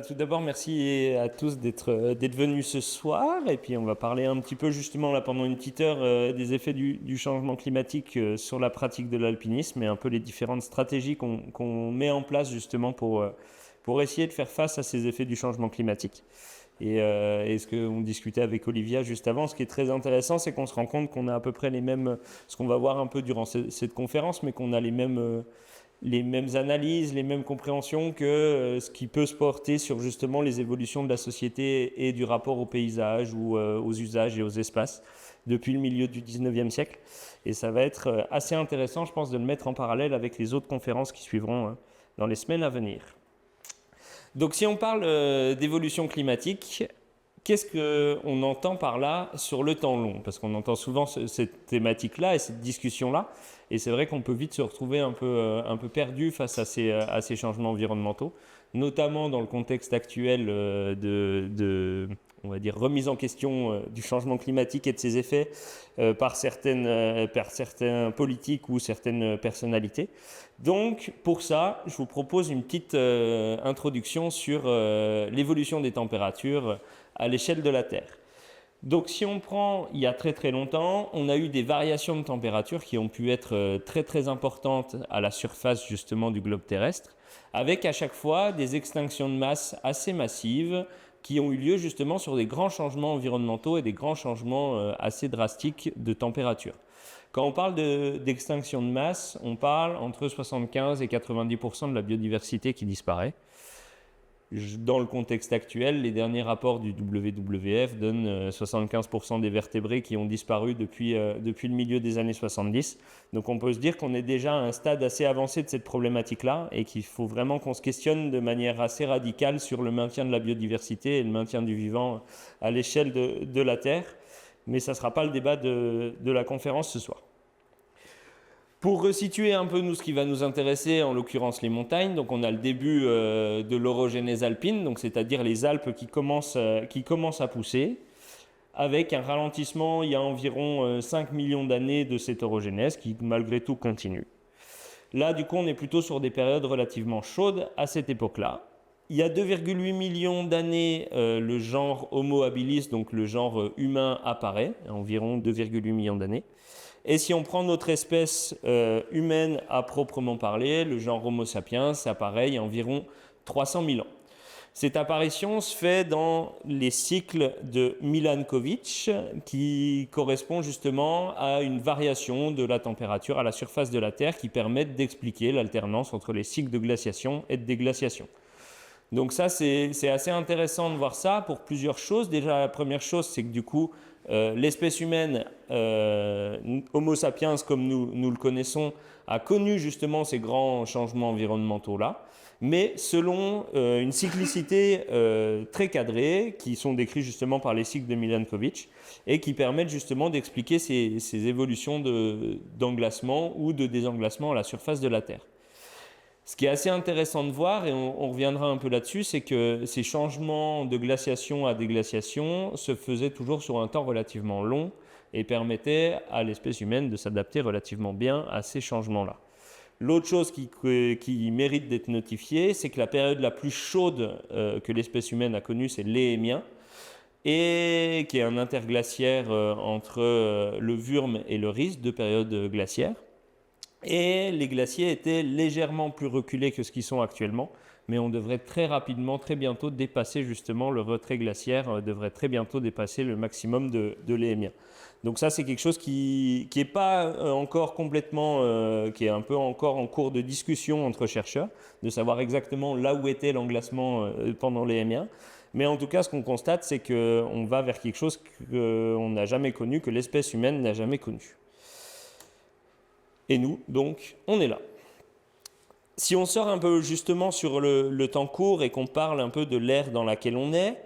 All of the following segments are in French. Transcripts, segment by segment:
Tout d'abord, merci à tous d'être venus ce soir. Et puis, on va parler un petit peu justement là pendant une petite heure des effets du changement climatique sur la pratique de l'alpinisme et un peu les différentes stratégies qu'on met en place justement pour essayer de faire face à ces effets du changement climatique. Et ce qu'on discutait avec Olivia juste avant, ce qui est très intéressant, c'est qu'on se rend compte qu'on a à peu près les mêmes, ce qu'on va voir un peu durant cette conférence, mais qu'on a les mêmes analyses, les mêmes compréhensions que ce qui peut se porter sur justement les évolutions de la société et du rapport au paysage ou aux usages et aux espaces depuis le milieu du 19e siècle. Et ça va être assez intéressant, je pense, de le mettre en parallèle avec les autres conférences qui suivront dans les semaines à venir. Donc si on parle d'évolution climatique, qu'est-ce qu'on entend par là sur le temps long? Parce qu'on entend souvent cette thématique-là et cette discussion-là. Et c'est vrai qu'on peut vite se retrouver un peu perdu face à ces changements environnementaux, notamment dans le contexte actuel on va dire, remise en question du changement climatique et de ses effets par certains politiques ou certaines personnalités. Donc, pour ça, je vous propose une petite introduction sur l'évolution des températures à l'échelle de la Terre. Donc si on prend il y a très très longtemps, on a eu des variations de température qui ont pu être très très importantes à la surface justement du globe terrestre, avec à chaque fois des extinctions de masse assez massives qui ont eu lieu justement sur des grands changements environnementaux et des grands changements assez drastiques de température. Quand on parle d'extinction de masse, on parle entre 75 et 90% de la biodiversité qui disparaît. Dans le contexte actuel, les derniers rapports du WWF donnent 75% des vertébrés qui ont disparu depuis le milieu des années 70. Donc on peut se dire qu'on est déjà à un stade assez avancé de cette problématique-là et qu'il faut vraiment qu'on se questionne de manière assez radicale sur le maintien de la biodiversité et le maintien du vivant à l'échelle de la Terre. Mais ça ne sera pas le débat de la conférence ce soir. Pour resituer un peu ce qui va nous intéresser, en l'occurrence les montagnes, donc on a le début de l'orogénèse alpine, donc c'est-à-dire les Alpes qui commencent à pousser, avec un ralentissement il y a environ 5 millions d'années de cette orogénèse qui malgré tout continue. Là du coup on est plutôt sur des périodes relativement chaudes à cette époque-là. Il y a 2,8 millions d'années, le genre Homo habilis, donc le genre humain apparaît, environ 2,8 millions d'années. Et si on prend notre espèce humaine à proprement parler, le genre Homo sapiens apparaît il y a environ 300 000 ans. Cette apparition se fait dans les cycles de Milankovitch qui correspond justement à une variation de la température à la surface de la Terre qui permettent d'expliquer l'alternance entre les cycles de glaciation et de déglaciation. Donc ça, c'est assez intéressant de voir ça pour plusieurs choses. Déjà, la première chose, c'est que du coup, l'espèce humaine, Homo sapiens comme nous le connaissons, a connu justement ces grands changements environnementaux-là, mais selon une cyclicité très cadrée, qui sont décrits justement par les cycles de Milankovitch, et qui permettent justement d'expliquer ces évolutions d'englacement ou de désenglacement à la surface de la Terre. Ce qui est assez intéressant de voir, et on reviendra un peu là-dessus, c'est que ces changements de glaciation à déglaciation se faisaient toujours sur un temps relativement long et permettaient à l'espèce humaine de s'adapter relativement bien à ces changements-là. L'autre chose qui mérite d'être notifiée, c'est que la période la plus chaude que l'espèce humaine a connue, c'est l'Éémien, et qui est un interglaciaire entre le Würm et le Rhys, deux périodes glaciaires. Et les glaciers étaient légèrement plus reculés que ce qu'ils sont actuellement, mais on devrait très rapidement, très bientôt dépasser justement le retrait glaciaire, devrait très bientôt dépasser le maximum de l'Éémien. Donc ça c'est quelque chose qui est pas encore complètement, qui est un peu encore en cours de discussion entre chercheurs, de savoir exactement là où était l'englacement pendant l'Éémien. Mais en tout cas ce qu'on constate c'est qu'on va vers quelque chose qu'on n'a jamais connu, que l'espèce humaine n'a jamais connu. Et nous, donc, on est là. Si on sort un peu justement sur le temps court et qu'on parle un peu de l'ère dans laquelle on est,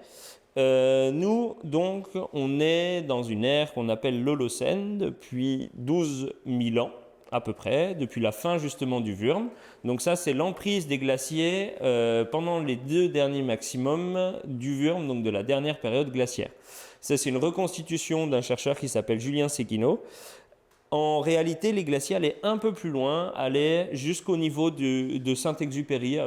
nous, donc, on est dans une ère qu'on appelle l'Holocène depuis 12 000 ans, à peu près, depuis la fin justement du Würm. Donc ça, c'est l'emprise des glaciers pendant les 2 derniers maximums du Würm, donc de la dernière période glaciaire. Ça, c'est une reconstitution d'un chercheur qui s'appelle Julien Séguineau, En réalité, les glaciers allaient un peu plus loin, allaient jusqu'au niveau de Saint-Exupéry,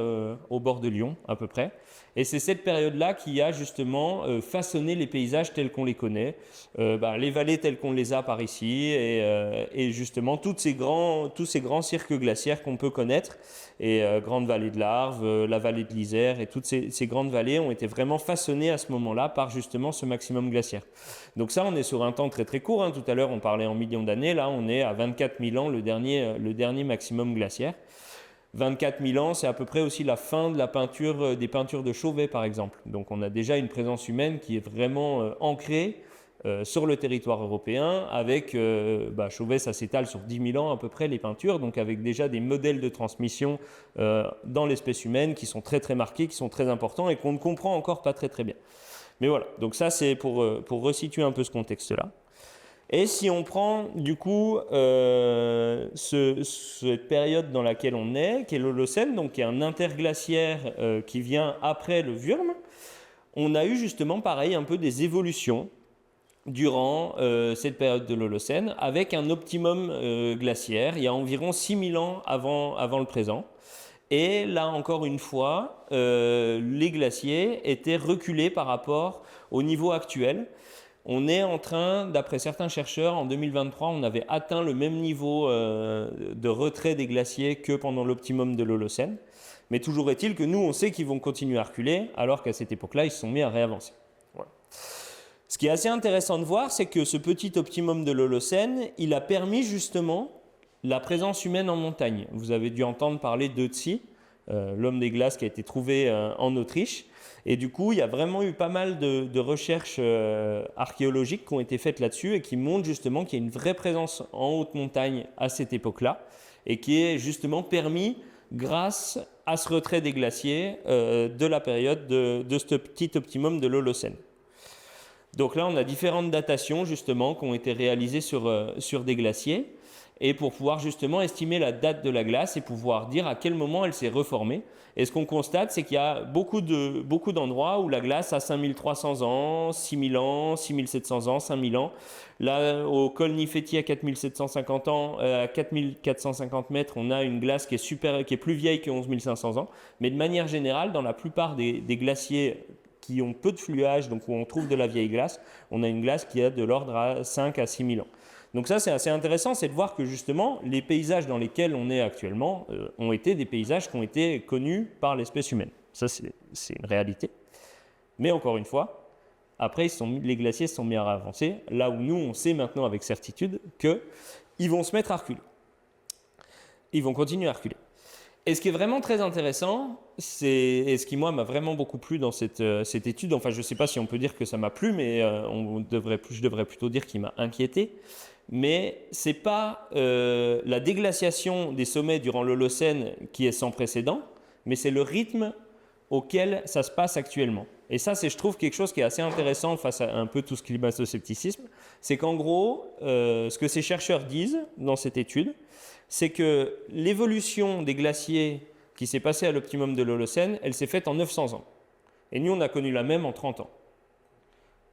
au bord de Lyon, à peu près. Et c'est cette période-là qui a justement façonné les paysages tels qu'on les connaît, les vallées telles qu'on les a par ici, et justement tous ces grands cirques glaciaires qu'on peut connaître, et Grande Vallée de l'Arve, la vallée de l'Isère, et toutes ces grandes vallées ont été vraiment façonnées à ce moment-là par justement ce maximum glaciaire. Donc ça, on est sur un temps très très court, hein. Tout à l'heure, on parlait en millions d'années, là on est à 24 000 ans, le dernier maximum glaciaire. 24 000 ans, c'est à peu près aussi la fin de la peinture, des peintures de Chauvet, par exemple. Donc on a déjà une présence humaine qui est vraiment ancrée sur le territoire européen. Avec Chauvet, ça s'étale sur 10 000 ans à peu près, les peintures, donc avec déjà des modèles de transmission dans l'espèce humaine qui sont très très marqués, qui sont très importants et qu'on ne comprend encore pas très très bien. Mais voilà, donc ça c'est pour resituer un peu ce contexte-là. Et si on prend du coup cette période dans laquelle on est, qui est l'Holocène, donc qui est un interglaciaire qui vient après le Würm, on a eu justement pareil un peu des évolutions durant cette période de l'Holocène, avec un optimum glaciaire, il y a environ 6000 ans avant le présent. Et là encore une fois, les glaciers étaient reculés par rapport au niveau actuel. On est en train, d'après certains chercheurs, en 2023, on avait atteint le même niveau de retrait des glaciers que pendant l'optimum de l'Holocène. Mais toujours est-il que nous, on sait qu'ils vont continuer à reculer, alors qu'à cette époque-là, ils se sont mis à réavancer. Voilà. Ce qui est assez intéressant de voir, c'est que ce petit optimum de l'Holocène, il a permis justement la présence humaine en montagne. Vous avez dû entendre parler d'Ötzi, l'homme des glaces qui a été trouvé en Autriche. Et du coup, il y a vraiment eu pas mal de recherches archéologiques qui ont été faites là-dessus et qui montrent justement qu'il y a une vraie présence en haute montagne à cette époque-là et qui est justement permis grâce à ce retrait des glaciers de la période de ce petit optimum de l'Holocène. Donc là, on a différentes datations justement qui ont été réalisées sur des glaciers et pour pouvoir justement estimer la date de la glace et pouvoir dire à quel moment elle s'est reformée. Et ce qu'on constate, c'est qu'il y a beaucoup d'endroits où la glace a 5300 ans, 6000 ans, 6700 ans, 5000 ans. Là, au col Nifeti à 4750 ans, à 4450 mètres, on a une glace qui est plus vieille que 11500 ans. Mais de manière générale, dans la plupart des glaciers qui ont peu de fluage, donc où on trouve de la vieille glace, on a une glace qui a de l'ordre à 5 à 6000 ans. Donc ça, c'est assez intéressant, c'est de voir que justement, les paysages dans lesquels on est actuellement ont été des paysages qui ont été connus par l'espèce humaine. Ça, c'est une réalité. Mais encore une fois, après, les glaciers se sont mis à avancer, là où nous, on sait maintenant avec certitude qu'ils vont se mettre à reculer. Ils vont continuer à reculer. Et ce qui est vraiment très intéressant, et ce qui moi m'a vraiment beaucoup plu dans cette étude, enfin je ne sais pas si on peut dire que ça m'a plu, mais je devrais plutôt dire qu'il m'a inquiété, mais ce n'est pas la déglaciation des sommets durant l'Holocène qui est sans précédent, mais c'est le rythme auquel ça se passe actuellement. Et ça, c'est, je trouve, quelque chose qui est assez intéressant face à un peu tout ce climato-scepticisme, c'est qu'en gros, ce que ces chercheurs disent dans cette étude, c'est que l'évolution des glaciers qui s'est passée à l'optimum de l'Holocène, elle s'est faite en 900 ans. Et nous, on a connu la même en 30 ans.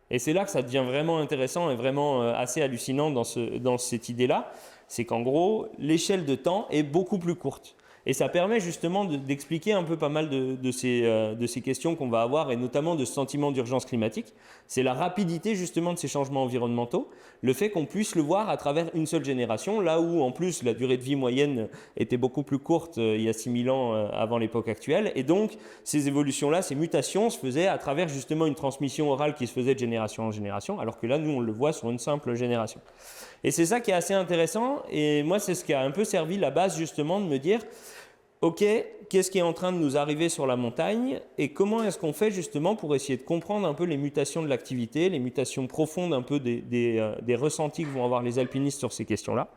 Et c'est là que ça devient vraiment intéressant et vraiment assez hallucinant dans cette idée-là, c'est qu'en gros, l'échelle de temps est beaucoup plus courte. Et ça permet justement d'expliquer un peu pas mal de ces questions qu'on va avoir, et notamment de ce sentiment d'urgence climatique. C'est la rapidité justement de ces changements environnementaux, le fait qu'on puisse le voir à travers une seule génération, là où en plus la durée de vie moyenne était beaucoup plus courte il y a 6000 ans avant l'époque actuelle. Et donc ces évolutions-là, ces mutations se faisaient à travers justement une transmission orale qui se faisait de génération en génération, alors que là, nous, on le voit sur une simple génération. Et c'est ça qui est assez intéressant, et moi, c'est ce qui a un peu servi la base justement de me dire, ok, qu'est-ce qui est en train de nous arriver sur la montagne et comment est-ce qu'on fait justement pour essayer de comprendre un peu les mutations de l'activité, les mutations profondes un peu des ressentis que vont avoir les alpinistes sur ces questions-là.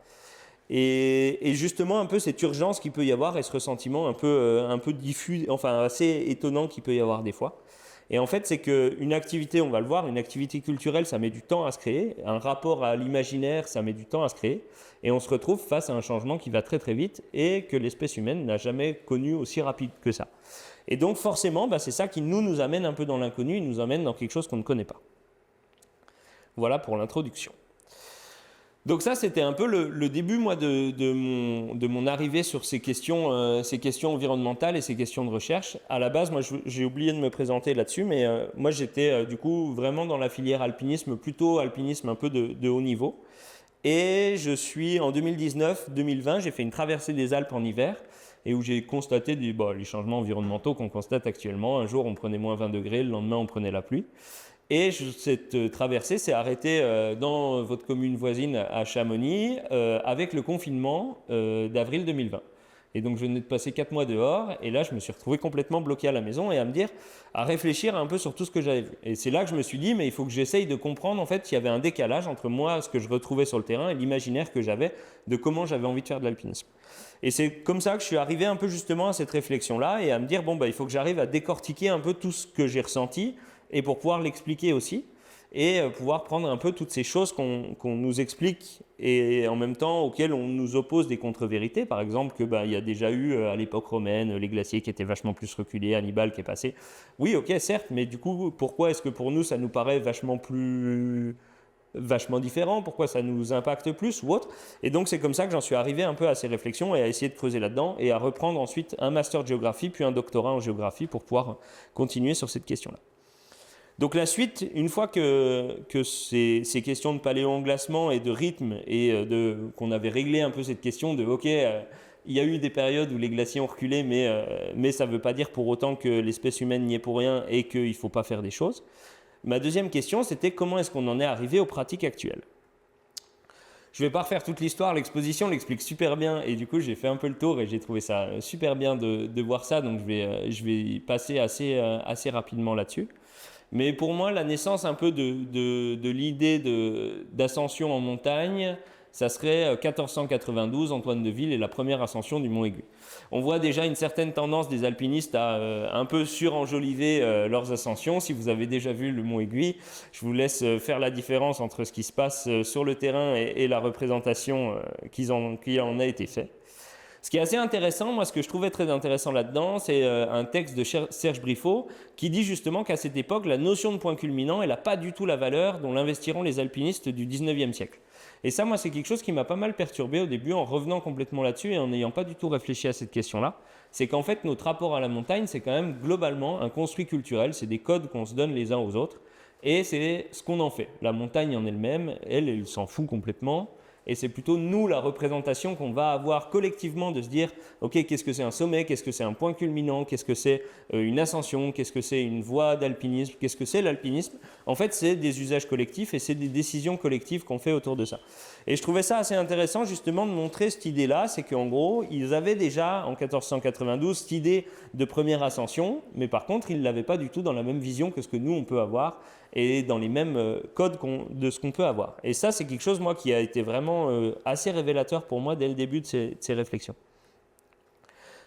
Et justement un peu cette urgence qu'il peut y avoir et ce ressentiment un peu diffus, enfin assez étonnant qu'il peut y avoir des fois. Et en fait, c'est qu'une activité, on va le voir, une activité culturelle, ça met du temps à se créer. Un rapport à l'imaginaire, ça met du temps à se créer. Et on se retrouve face à un changement qui va très très vite et que l'espèce humaine n'a jamais connu aussi rapide que ça. Et donc forcément, c'est ça qui nous amène un peu dans l'inconnu, il nous amène dans quelque chose qu'on ne connaît pas. Voilà pour l'introduction. Donc ça, c'était un peu le début, moi, de mon arrivée sur ces questions environnementales et ces questions de recherche. À la base, moi, j'ai oublié de me présenter là-dessus, mais moi, j'étais du coup vraiment dans la filière alpinisme, plutôt alpinisme un peu de haut niveau. Et je suis en 2019-2020, j'ai fait une traversée des Alpes en hiver et où j'ai constaté les changements environnementaux qu'on constate actuellement. Un jour, on prenait moins 20 degrés, le lendemain, on prenait la pluie. Et cette traversée s'est arrêtée dans votre commune voisine à Chamonix avec le confinement d'avril 2020. Et donc je venais de passer 4 mois dehors et là je me suis retrouvé complètement bloqué à la maison et à réfléchir un peu sur tout ce que j'avais vu. Et c'est là que je me suis dit mais il faut que j'essaye de comprendre en fait qu'il y avait un décalage entre moi, ce que je retrouvais sur le terrain et l'imaginaire que j'avais de comment j'avais envie de faire de l'alpinisme. Et c'est comme ça que je suis arrivé un peu justement à cette réflexion-là et à me dire il faut que j'arrive à décortiquer un peu tout ce que j'ai ressenti et pour pouvoir l'expliquer aussi et pouvoir prendre un peu toutes ces choses qu'on nous explique et en même temps auxquelles on nous oppose des contre-vérités. Par exemple, il y a déjà eu à l'époque romaine les glaciers qui étaient vachement plus reculés, Hannibal qui est passé. Oui, ok, certes, mais du coup, pourquoi est-ce que pour nous ça nous paraît vachement différent, pourquoi ça nous impacte plus ou autre. Et donc c'est comme ça que j'en suis arrivé un peu à ces réflexions et à essayer de creuser là-dedans et à reprendre ensuite un master de géographie puis un doctorat en géographie pour pouvoir continuer sur cette question-là. Donc la suite, une fois que ces questions de paléo-englacement et de rythme et qu'on avait réglé un peu cette question de il y a eu des périodes où les glaciers ont reculé, mais ça ne veut pas dire pour autant que l'espèce humaine n'y est pour rien et qu'il ne faut pas faire des choses. Ma deuxième question, c'était comment est-ce qu'on en est arrivé aux pratiques actuelles ? Je ne vais pas refaire toute l'histoire, l'exposition l'explique super bien et du coup j'ai fait un peu le tour et j'ai trouvé ça super bien de voir ça, donc je vais passer assez rapidement là-dessus. Mais pour moi, la naissance un peu de l'idée d'ascension en montagne, ça serait 1492, Antoine de Ville et la première ascension du Mont Aiguille. On voit déjà une certaine tendance des alpinistes à un peu surenjoliver leurs ascensions. Si vous avez déjà vu le Mont Aiguille, je vous laisse faire la différence entre ce qui se passe sur le terrain et la représentation qui en a été faite. Ce qui est assez intéressant, moi ce que je trouvais très intéressant là-dedans, c'est un texte de Serge Briffaut qui dit justement qu'à cette époque, la notion de point culminant, elle n'a pas du tout la valeur dont l'investiront les alpinistes du 19e siècle. Et ça, moi, c'est quelque chose qui m'a pas mal perturbé au début en revenant complètement là-dessus et en n'ayant pas du tout réfléchi à cette question-là. C'est qu'en fait, notre rapport à la montagne, c'est quand même globalement un construit culturel, c'est des codes qu'on se donne les uns aux autres et c'est ce qu'on en fait. La montagne en elle-même, elle s'en fout complètement. Et c'est plutôt nous la représentation qu'on va avoir collectivement de se dire ok, qu'est-ce que c'est un sommet, qu'est-ce que c'est un point culminant, qu'est-ce que c'est une ascension, qu'est-ce que c'est une voie d'alpinisme, qu'est-ce que c'est l'alpinisme. En fait, c'est des usages collectifs et c'est des décisions collectives qu'on fait autour de ça. Et je trouvais ça assez intéressant justement de montrer cette idée-là, c'est qu'en gros, ils avaient déjà en 1492 cette idée de première ascension, mais par contre, ils ne l'avaient pas du tout dans la même vision que ce que nous, on peut avoir et dans les mêmes codes de ce qu'on peut avoir. Et ça, c'est quelque chose, moi, qui a été vraiment assez révélateur pour moi dès le début de ces réflexions.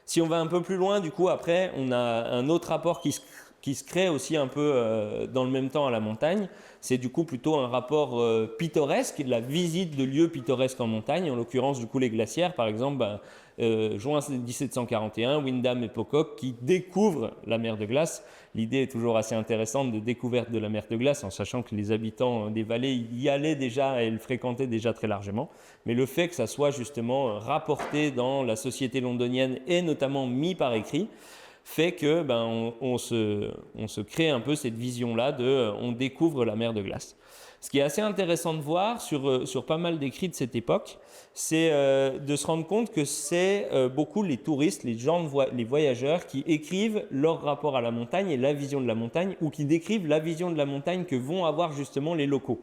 Si on va un peu plus loin, du coup, après, on a un autre rapport qui se crée aussi un peu dans le même temps à la montagne. C'est du coup plutôt un rapport pittoresque, de la visite de lieux pittoresques en montagne, en l'occurrence du coup les glacières, par exemple, juin 1741, Windham et Pocock qui découvrent la mer de glace. L'idée est toujours assez intéressante de découverte de la mer de glace, en sachant que les habitants des vallées y allaient déjà et le fréquentaient déjà très largement. Mais le fait que ça soit justement rapporté dans la société londonienne et notamment mis par écrit, fait que on se crée un peu cette vision-là on découvre la mer de glace. Ce qui est assez intéressant de voir sur pas mal d'écrits de cette époque, c'est de se rendre compte que c'est beaucoup les touristes, les voyageurs qui écrivent leur rapport à la montagne et la vision de la montagne, ou qui décrivent la vision de la montagne que vont avoir justement les locaux.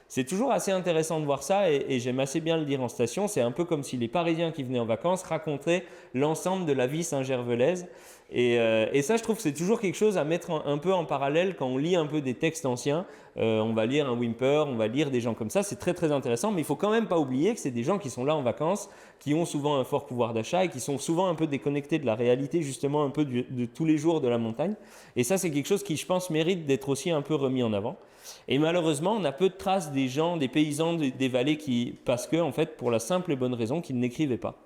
C'est toujours assez intéressant de voir ça et j'aime assez bien le dire en station. C'est un peu comme si les Parisiens qui venaient en vacances racontaient l'ensemble de la vie saint-gervelaise. Et ça, je trouve que c'est toujours quelque chose à mettre un peu en parallèle quand on lit un peu des textes anciens. On va lire un Whymper, on va lire des gens comme ça. C'est très très intéressant, mais il ne faut quand même pas oublier que c'est des gens qui sont là en vacances, qui ont souvent un fort pouvoir d'achat et qui sont souvent un peu déconnectés de la réalité justement un peu de tous les jours de la montagne. Et ça, c'est quelque chose qui, je pense, mérite d'être aussi un peu remis en avant. Et malheureusement, on a peu de traces des gens, des paysans des vallées parce que, en fait, pour la simple et bonne raison qu'ils n'écrivaient pas.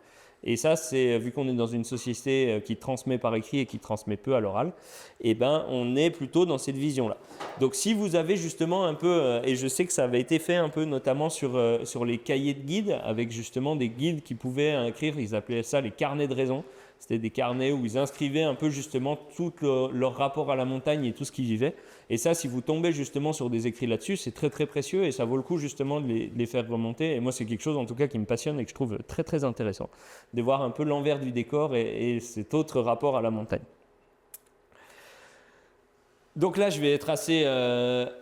Et ça, c'est vu qu'on est dans une société qui transmet par écrit et qui transmet peu à l'oral, eh ben, on est plutôt dans cette vision-là. Donc si vous avez justement un peu, et je sais que ça avait été fait un peu notamment sur les cahiers de guides, avec justement des guides qui pouvaient écrire, ils appelaient ça les carnets de raison. C'était des carnets où ils inscrivaient un peu justement tout leur rapport à la montagne et tout ce qu'ils vivaient. Et ça, si vous tombez justement sur des écrits là-dessus, c'est très très précieux et ça vaut le coup justement de les faire remonter. Et moi, c'est quelque chose en tout cas qui me passionne et que je trouve très très intéressant, de voir un peu l'envers du décor et cet autre rapport à la montagne. Donc là, je vais être assez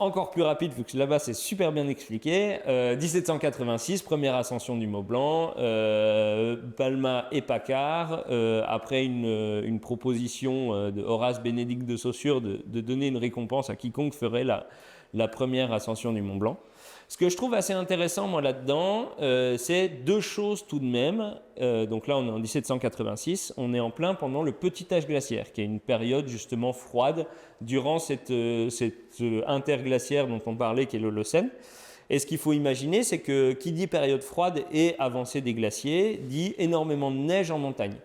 encore plus rapide, vu que là-bas, c'est super bien expliqué. 1786, première ascension du Mont Blanc, Balmat et Paccard, après une proposition de Horace Bénédicte de Saussure de donner une récompense à quiconque ferait la première ascension du Mont Blanc. Ce que je trouve assez intéressant, moi, là-dedans, c'est deux choses tout de même. Donc là, on est en 1786, on est en plein pendant le petit âge glaciaire, qui est une période justement froide durant cette interglaciaire dont on parlait, qui est l'Holocène. Et ce qu'il faut imaginer, c'est que qui dit période froide et avancée des glaciers, dit énormément de neige en montagne.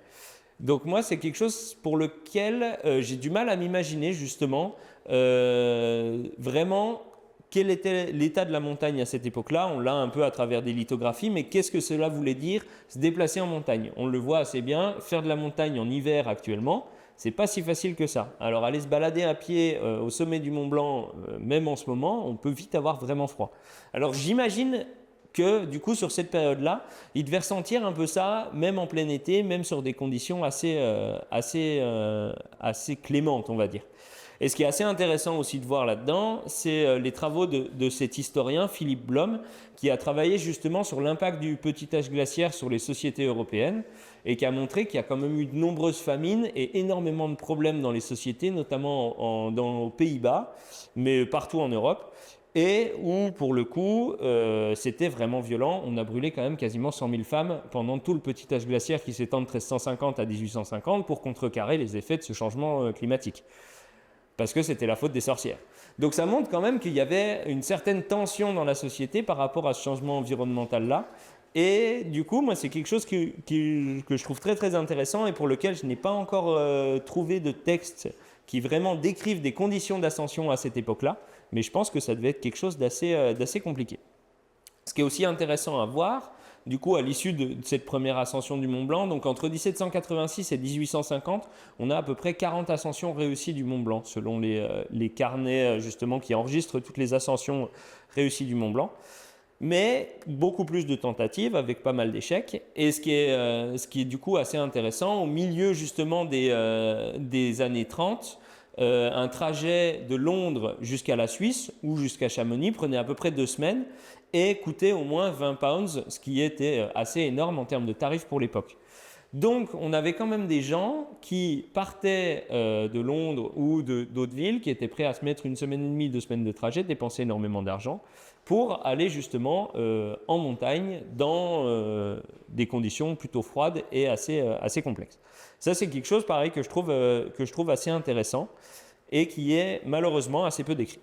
Donc moi, c'est quelque chose pour lequel j'ai du mal à m'imaginer justement vraiment quel était l'état de la montagne à cette époque-là. On l'a un peu à travers des lithographies, mais qu'est-ce que cela voulait dire se déplacer en montagne? On le voit assez bien, faire de la montagne en hiver actuellement, c'est pas si facile que ça. Alors aller se balader à pied au sommet du Mont Blanc, même en ce moment, on peut vite avoir vraiment froid. Alors j'imagine que du coup sur cette période-là, il devait ressentir un peu ça, même en plein été, même sur des conditions assez clémentes, on va dire. Et ce qui est assez intéressant aussi de voir là-dedans, c'est les travaux de cet historien, Philippe Blom, qui a travaillé justement sur l'impact du petit âge glaciaire sur les sociétés européennes et qui a montré qu'il y a quand même eu de nombreuses famines et énormément de problèmes dans les sociétés, notamment aux Pays-Bas, mais partout en Europe. Et où, pour le coup, c'était vraiment violent. On a brûlé quand même quasiment 100 000 femmes pendant tout le petit âge glaciaire qui s'étend de 1350 à 1850 pour contrecarrer les effets de ce changement climatique. Parce que c'était la faute des sorcières. Donc ça montre quand même qu'il y avait une certaine tension dans la société par rapport à ce changement environnemental-là. Et du coup, moi, c'est quelque chose que je trouve très très intéressant et pour lequel je n'ai pas encore trouvé de texte qui vraiment décrivent des conditions d'ascension à cette époque-là. Mais je pense que ça devait être quelque chose d'assez compliqué. Ce qui est aussi intéressant à voir, du coup, à l'issue de cette première ascension du Mont Blanc, donc entre 1786 et 1850, on a à peu près 40 ascensions réussies du Mont Blanc, selon les carnets justement qui enregistrent toutes les ascensions réussies du Mont Blanc. Mais beaucoup plus de tentatives avec pas mal d'échecs. Et ce qui est du coup assez intéressant, au milieu justement des années 30, un trajet de Londres jusqu'à la Suisse ou jusqu'à Chamonix prenait à peu près 2 semaines et coûtait au moins 20 pounds, ce qui était assez énorme en termes de tarifs pour l'époque. Donc on avait quand même des gens qui partaient de Londres ou d'autres villes, qui étaient prêts à se mettre 1 semaine et demie, 2 semaines de trajet, dépenser énormément d'argent pour aller justement en montagne dans des conditions plutôt froides et assez complexes. Ça, c'est quelque chose pareil que je trouve assez intéressant et qui est malheureusement assez peu décrit.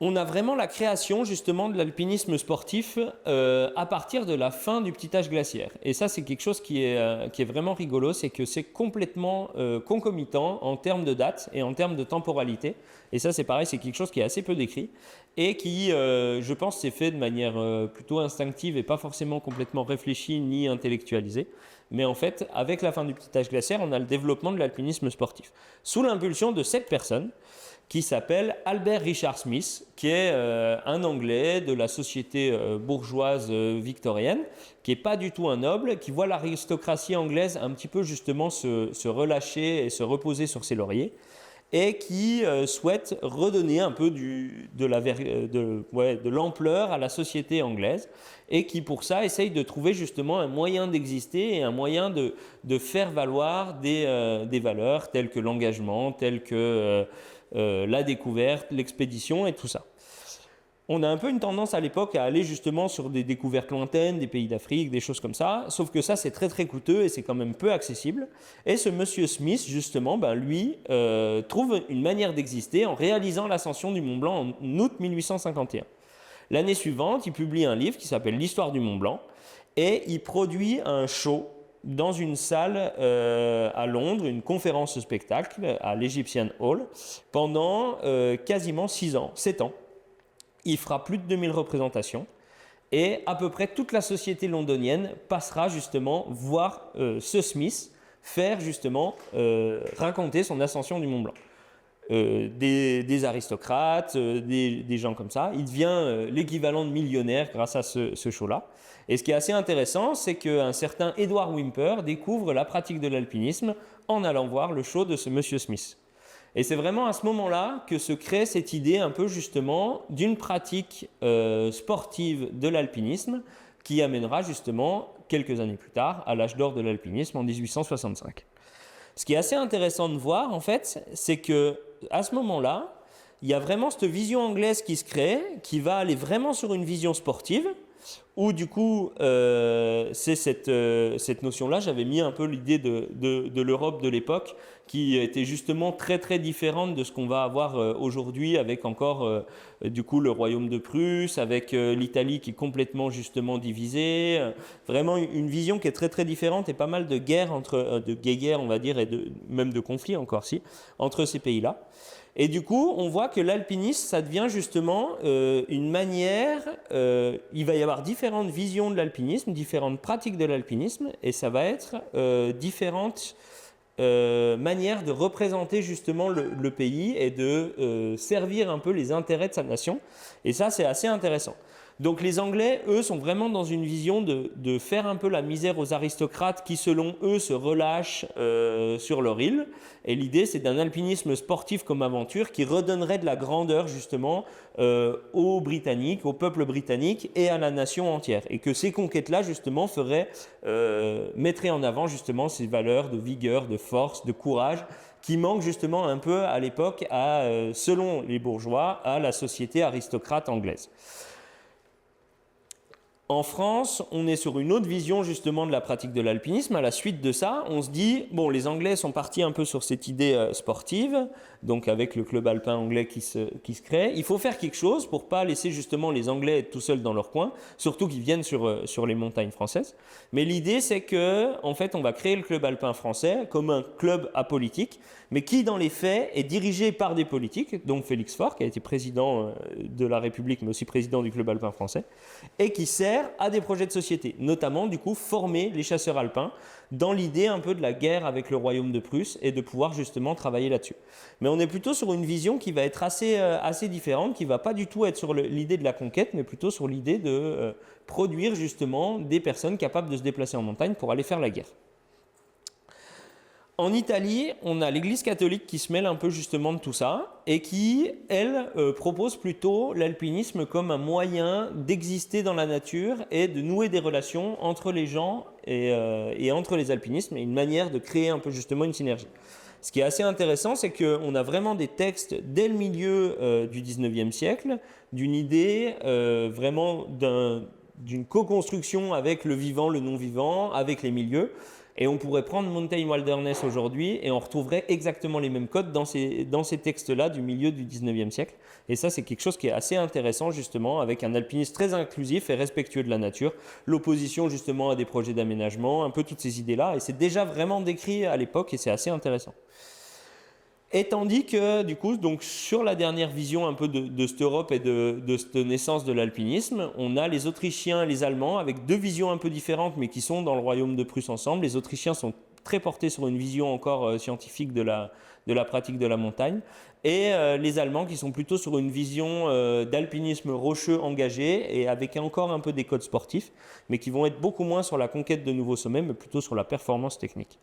On a vraiment la création justement de l'alpinisme sportif à partir de la fin du petit âge glaciaire. Et ça, c'est quelque chose qui est vraiment rigolo, c'est que c'est complètement concomitant en termes de date et en termes de temporalité. Et ça, c'est pareil, c'est quelque chose qui est assez peu décrit et qui, je pense, s'est fait de manière plutôt instinctive et pas forcément complètement réfléchie ni intellectualisée. Mais en fait, avec la fin du petit âge glaciaire, on a le développement de l'alpinisme sportif. Sous l'impulsion de 7 personnes, qui s'appelle Albert Richard Smith, qui est un Anglais de la société bourgeoise victorienne, qui n'est pas du tout un noble, qui voit l'aristocratie anglaise un petit peu justement se relâcher et se reposer sur ses lauriers, et qui souhaite redonner un peu de l'ampleur à la société anglaise, et qui pour ça essaye de trouver justement un moyen d'exister et un moyen de faire valoir des valeurs telles que l'engagement, telles que la découverte, l'expédition et tout ça. On a un peu une tendance à l'époque à aller justement sur des découvertes lointaines, des pays d'Afrique, des choses comme ça, sauf que ça c'est très très coûteux et c'est quand même peu accessible. Et ce monsieur Smith justement, lui trouve une manière d'exister en réalisant l'ascension du Mont Blanc en août 1851. L'année suivante, il publie un livre qui s'appelle l'Histoire du Mont Blanc et il produit un show dans une salle à Londres, une conférence spectacle à l'Egyptian Hall, pendant quasiment 7 ans. Il fera plus de 2000 représentations. Et à peu près toute la société londonienne passera justement voir ce Smith faire justement raconter son ascension du Mont Blanc. Des aristocrates, des gens comme ça. Il devient l'équivalent de millionnaire grâce à ce show-là. Et ce qui est assez intéressant, c'est qu'un certain Edward Whymper découvre la pratique de l'alpinisme en allant voir le show de ce monsieur Smith. Et c'est vraiment à ce moment-là que se crée cette idée un peu justement d'une pratique sportive de l'alpinisme qui amènera justement quelques années plus tard à l'âge d'or de l'alpinisme en 1865. Ce qui est assez intéressant de voir en fait, c'est que à ce moment-là, il y a vraiment cette vision anglaise qui se crée, qui va aller vraiment sur une vision sportive, où du coup, c'est cette notion-là, j'avais mis un peu l'idée de l'Europe de l'époque, qui était justement très très différente de ce qu'on va avoir aujourd'hui, avec encore du coup le royaume de Prusse, avec l'Italie qui est complètement justement divisée, vraiment une vision qui est très très différente et pas mal de guerres, de guéguerres on va dire, et même de conflits encore si, entre ces pays-là. Et du coup, on voit que l'alpinisme, ça devient justement une manière, il va y avoir différentes visions de l'alpinisme, différentes pratiques de l'alpinisme, et ça va être différentes manières de représenter justement le pays et de servir un peu les intérêts de sa nation. Et ça, c'est assez intéressant. Donc les Anglais, eux, sont vraiment dans une vision de faire un peu la misère aux aristocrates qui, selon eux, se relâchent sur leur île. Et l'idée, c'est d'un alpinisme sportif comme aventure qui redonnerait de la grandeur, justement, aux Britanniques, au peuple britannique et à la nation entière. Et que ces conquêtes-là, justement, mettraient en avant, justement, ces valeurs de vigueur, de force, de courage, qui manquent, justement, un peu à l'époque, selon les bourgeois, à la société aristocrate anglaise. En France, on est sur une autre vision justement de la pratique de l'alpinisme. À la suite de ça, on se dit, bon, les Anglais sont partis un peu sur cette idée sportive, donc avec le club alpin anglais qui se crée. Il faut faire quelque chose pour pas laisser justement les Anglais être tout seuls dans leur coin, surtout qu'ils viennent sur les montagnes françaises. Mais l'idée, c'est que, en fait, on va créer le club alpin français comme un club apolitique, mais qui, dans les faits, est dirigé par des politiques, donc Félix Faure, qui a été président de la République, mais aussi président du club alpin français, et qui sert à des projets de société, notamment du coup former les chasseurs alpins dans l'idée un peu de la guerre avec le royaume de Prusse et de pouvoir justement travailler là-dessus. Mais on est plutôt sur une vision qui va être assez différente, qui ne va pas du tout être sur l'idée de la conquête, mais plutôt sur l'idée de produire justement des personnes capables de se déplacer en montagne pour aller faire la guerre. En Italie, on a l'Église catholique qui se mêle un peu justement de tout ça et qui, elle, propose plutôt l'alpinisme comme un moyen d'exister dans la nature et de nouer des relations entre les gens et entre les alpinismes, et une manière de créer un peu justement une synergie. Ce qui est assez intéressant, c'est qu'on a vraiment des textes dès le milieu du 19e siècle, d'une idée vraiment d'une co-construction avec le vivant, le non-vivant, avec les milieux. Et on pourrait prendre Mountain Wilderness aujourd'hui et on retrouverait exactement les mêmes codes dans ces textes-là du milieu du 19e siècle. Et ça, c'est quelque chose qui est assez intéressant justement, avec un alpinisme très inclusif et respectueux de la nature, l'opposition justement à des projets d'aménagement, un peu toutes ces idées-là. Et c'est déjà vraiment décrit à l'époque et c'est assez intéressant. Et tandis que, du coup, donc, sur la dernière vision un peu de cette Europe et de cette naissance de l'alpinisme, on a les Autrichiens et les Allemands avec deux visions un peu différentes, mais qui sont dans le royaume de Prusse ensemble. Les Autrichiens sont très portés sur une vision encore scientifique de la pratique de la montagne, et les Allemands qui sont plutôt sur une vision d'alpinisme rocheux engagé, et avec encore un peu des codes sportifs, mais qui vont être beaucoup moins sur la conquête de nouveaux sommets, mais plutôt sur la performance technique.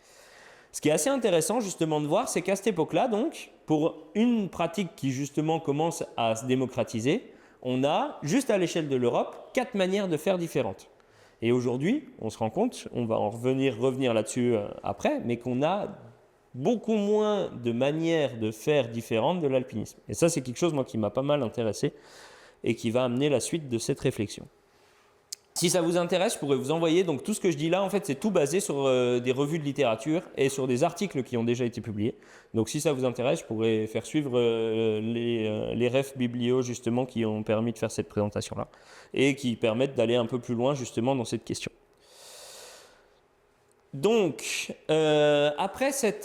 Ce qui est assez intéressant justement de voir, c'est qu'à cette époque-là, donc, pour une pratique qui justement commence à se démocratiser, on a, juste à l'échelle de l'Europe, 4 manières de faire différentes. Et aujourd'hui, on se rend compte, on va en revenir là-dessus après, mais qu'on a beaucoup moins de manières de faire différentes de l'alpinisme. Et ça, c'est quelque chose, moi, qui m'a pas mal intéressé et qui va amener la suite de cette réflexion. Si ça vous intéresse, je pourrais vous envoyer, donc tout ce que je dis là, en fait, c'est tout basé sur des revues de littérature et sur des articles qui ont déjà été publiés. Donc si ça vous intéresse, je pourrais faire suivre les refs biblios justement qui ont permis de faire cette présentation-là et qui permettent d'aller un peu plus loin justement dans cette question. Donc, après cette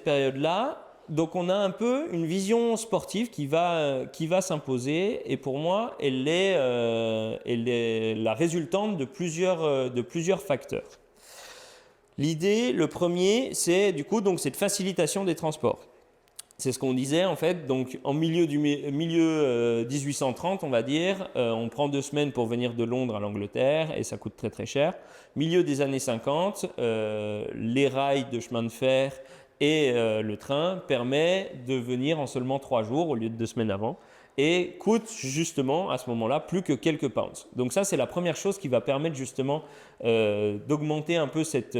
période-là, donc on a un peu une vision sportive qui va s'imposer, et pour moi, elle est la résultante de plusieurs facteurs. L'idée, le premier, c'est du coup donc cette facilitation des transports. C'est ce qu'on disait en fait, donc en milieu 1830 on va dire, on prend 2 semaines pour venir de Londres à l'Angleterre et ça coûte très très cher. Milieu des années 50, les rails de chemin de fer et le train permet de venir en seulement 3 jours au lieu de 2 semaines avant et coûte justement à ce moment-là plus que quelques pounds. Donc ça c'est la première chose qui va permettre justement d'augmenter un peu cette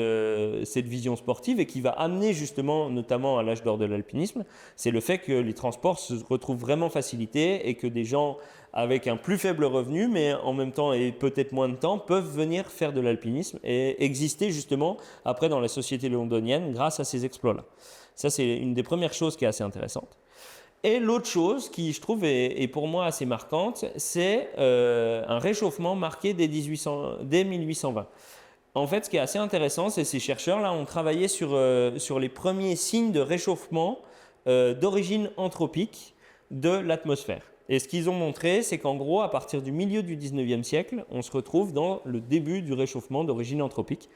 vision sportive et qui va amener justement notamment à l'âge d'or de l'alpinisme, c'est le fait que les transports se retrouvent vraiment facilités et que des gens avec un plus faible revenu mais en même temps et peut-être moins de temps peuvent venir faire de l'alpinisme et exister justement après dans la société londonienne grâce à ces exploits-là. Ça c'est une des premières choses qui est assez intéressante. Et l'autre chose qui, je trouve, est pour moi assez marquante, c'est un réchauffement marqué dès 1820. En fait, ce qui est assez intéressant, c'est que ces chercheurs-là ont travaillé sur les premiers signes de réchauffement d'origine anthropique de l'atmosphère. Et ce qu'ils ont montré, c'est qu'en gros, à partir du milieu du 19e siècle, on se retrouve dans le début du réchauffement d'origine anthropique.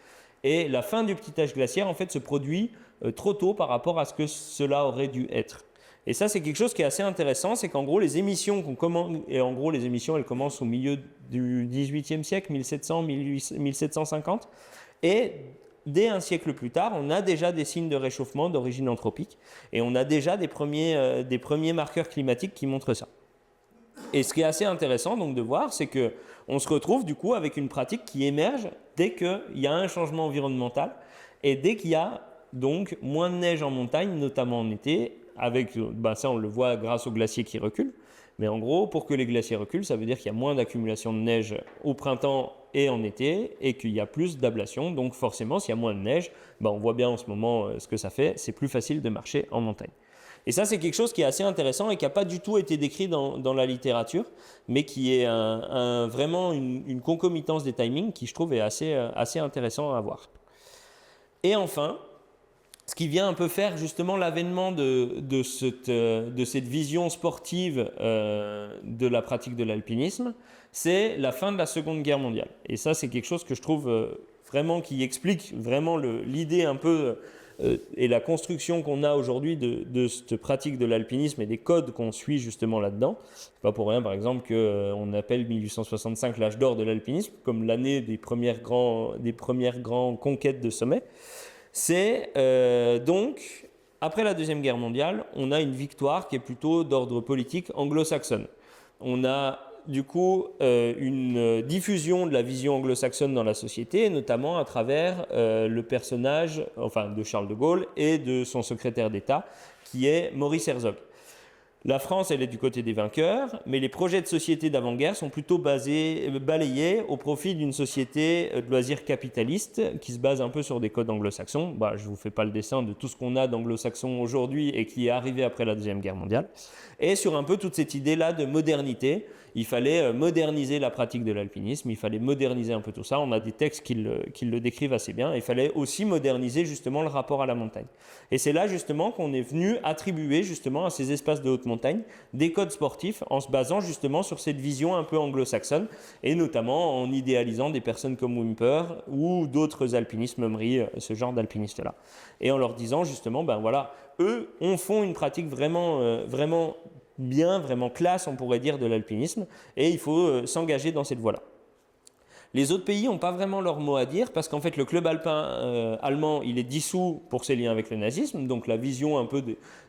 Et la fin du petit âge glaciaire, en fait, se produit trop tôt par rapport à ce que cela aurait dû être. Et ça, c'est quelque chose qui est assez intéressant, c'est qu'en gros, les émissions elles commencent au milieu du XVIIIe siècle, 1700, 1750, et dès un siècle plus tard, on a déjà des signes de réchauffement d'origine anthropique, et on a déjà des premiers marqueurs climatiques qui montrent ça. Et ce qui est assez intéressant donc de voir, c'est qu'on se retrouve du coup avec une pratique qui émerge dès qu'il y a un changement environnemental, et dès qu'il y a donc moins de neige en montagne, notamment en été, ça on le voit grâce aux glaciers qui reculent, mais en gros pour que les glaciers reculent ça veut dire qu'il y a moins d'accumulation de neige au printemps et en été et qu'il y a plus d'ablation, donc forcément s'il y a moins de neige, on voit bien en ce moment ce que ça fait, c'est plus facile de marcher en montagne. Et ça c'est quelque chose qui est assez intéressant et qui n'a pas du tout été décrit dans la littérature, mais qui est vraiment une concomitance des timings qui je trouve est assez intéressant à voir. Et enfin, ce qui vient un peu faire justement l'avènement de cette vision sportive de la pratique de l'alpinisme, c'est la fin de la Seconde Guerre mondiale. Et ça, c'est quelque chose que je trouve vraiment qui explique vraiment l'idée un peu et la construction qu'on a aujourd'hui de cette pratique de l'alpinisme et des codes qu'on suit justement là-dedans. C'est pas pour rien, par exemple, qu'on appelle 1865 l'âge d'or de l'alpinisme, comme l'année des premières grandes conquêtes de sommets. C'est donc, après la Deuxième Guerre mondiale, on a une victoire qui est plutôt d'ordre politique anglo-saxonne. On a du coup une diffusion de la vision anglo-saxonne dans la société, notamment à travers le personnage de Charles de Gaulle et de son secrétaire d'État, qui est Maurice Herzog. La France, elle est du côté des vainqueurs, mais les projets de société d'avant-guerre sont plutôt balayés au profit d'une société de loisirs capitaliste qui se base un peu sur des codes anglo-saxons. Je ne vous fais pas le dessin de tout ce qu'on a d'anglo-saxon aujourd'hui et qui est arrivé après la Deuxième Guerre mondiale. Et sur un peu toute cette idée-là de modernité, il fallait moderniser la pratique de l'alpinisme, il fallait moderniser un peu tout ça. On a des textes qui le décrivent assez bien. Il fallait aussi moderniser justement le rapport à la montagne. Et c'est là justement qu'on est venu attribuer justement à ces espaces de haute montagne des codes sportifs en se basant justement sur cette vision un peu anglo-saxonne et notamment en idéalisant des personnes comme Wimper ou d'autres alpinistes, Mummery, ce genre d'alpinistes-là. Et en leur disant justement, eux, font une pratique vraiment bien, vraiment classe, on pourrait dire, de l'alpinisme, et il faut s'engager dans cette voie-là. Les autres pays n'ont pas vraiment leur mot à dire, parce qu'en fait, le club alpin allemand, il est dissous pour ses liens avec le nazisme, donc la vision un peu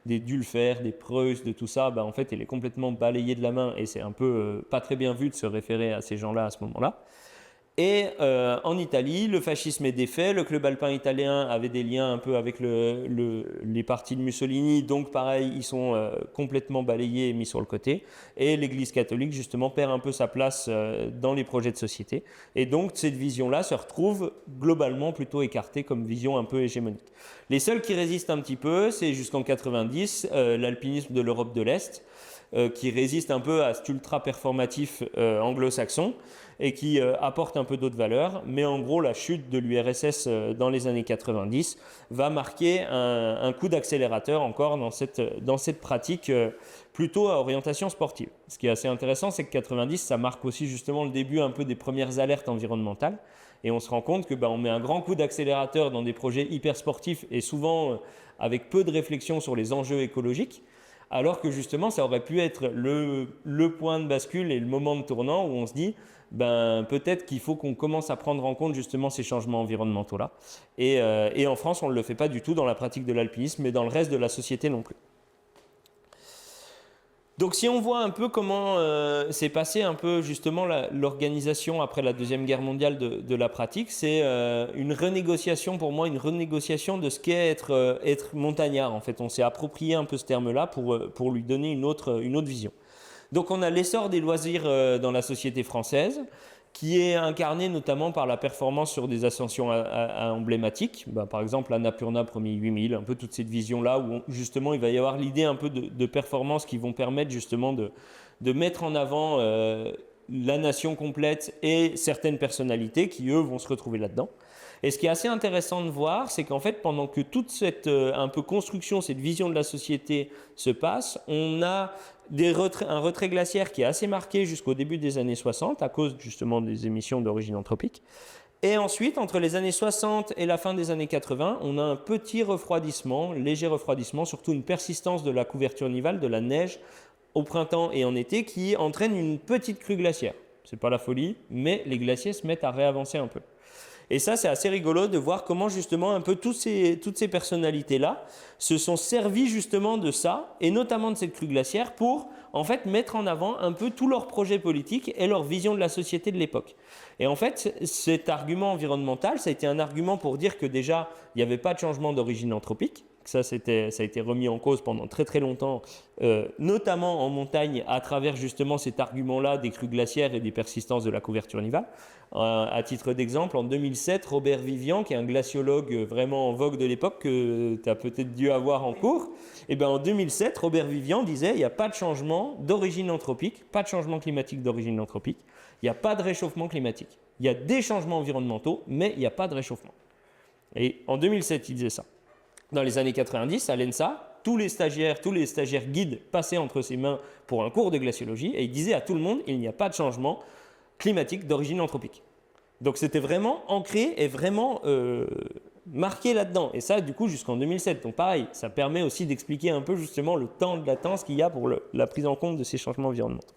des Dülfer, des Preuss, de tout ça, en fait, elle est complètement balayée de la main, et c'est un peu pas très bien vu de se référer à ces gens-là à ce moment-là. Et en Italie, le fascisme est défait, le club alpin italien avait des liens un peu avec les partis de Mussolini, donc pareil, ils sont complètement balayés et mis sur le côté. Et l'Église catholique, justement, perd un peu sa place dans les projets de société. Et donc, cette vision-là se retrouve globalement plutôt écartée comme vision un peu hégémonique. Les seuls qui résistent un petit peu, c'est jusqu'en 90, l'alpinisme de l'Europe de l'Est. qui résiste un peu à cet ultra performatif anglo-saxon et qui apporte un peu d'autres valeurs. Mais en gros, la chute de l'URSS dans les années 90 va marquer un coup d'accélérateur encore dans cette pratique plutôt à orientation sportive. Ce qui est assez intéressant, c'est que 90, ça marque aussi justement le début un peu des premières alertes environnementales. Et on se rend compte que on met un grand coup d'accélérateur dans des projets hyper sportifs et souvent avec peu de réflexion sur les enjeux écologiques, alors que justement ça aurait pu être le point de bascule et le moment de tournant où on se dit peut-être qu'il faut qu'on commence à prendre en compte justement ces changements environnementaux-là. Et en France, on ne le fait pas du tout dans la pratique de l'alpinisme, mais dans le reste de la société non plus. Donc si on voit un peu comment s'est passé un peu justement l'organisation après la Deuxième Guerre mondiale de la pratique, c'est une renégociation pour moi, une renégociation de ce qu'est être montagnard. En fait, on s'est approprié un peu ce terme-là pour lui donner une autre vision. Donc on a l'essor des loisirs dans la société française, qui est incarné notamment par la performance sur des ascensions emblématiques, par exemple l'Annapurna premier 8000, un peu toute cette vision-là où justement il va y avoir l'idée un peu de performances qui vont permettre justement de mettre en avant la nation complète et certaines personnalités qui eux vont se retrouver là-dedans. Et ce qui est assez intéressant de voir, c'est qu'en fait, pendant que toute cette un peu construction, cette vision de la société se passe, on a un retrait glaciaire qui est assez marqué jusqu'au début des années 60 à cause justement des émissions d'origine anthropique. Et ensuite, entre les années 60 et la fin des années 80, on a un petit refroidissement, léger refroidissement, surtout une persistance de la couverture nivale, de la neige au printemps et en été qui entraîne une petite crue glaciaire. C'est pas la folie, mais les glaciers se mettent à réavancer un peu. Et ça, c'est assez rigolo de voir comment justement un peu toutes ces personnalités-là se sont servies justement de ça, et notamment de cette crue glaciaire, pour en fait mettre en avant un peu tous leurs projets politiques et leur vision de la société de l'époque. Et en fait, cet argument environnemental, ça a été un argument pour dire que déjà, il n'y avait pas de changement d'origine anthropique. Ça a été remis en cause pendant très très longtemps, notamment en montagne, à travers justement cet argument-là des crues glaciaires et des persistances de la couverture nivale. À titre d'exemple, en 2007, Robert Vivian, qui est un glaciologue vraiment en vogue de l'époque, que tu as peut-être dû avoir en cours, en 2007, Robert Vivian disait il n'y a pas de changement d'origine anthropique, pas de changement climatique d'origine anthropique, il n'y a pas de réchauffement climatique. Il y a des changements environnementaux, mais il n'y a pas de réchauffement. Et en 2007, il disait ça. Dans les années 90, à l'ENSA, tous les stagiaires guides passaient entre ses mains pour un cours de glaciologie et il disait à tout le monde il n'y a pas de changement climatique d'origine anthropique. Donc c'était vraiment ancré et vraiment marqué là-dedans. Et ça, du coup, jusqu'en 2007. Donc pareil, ça permet aussi d'expliquer un peu justement le temps de latence qu'il y a pour la prise en compte de ces changements environnementaux.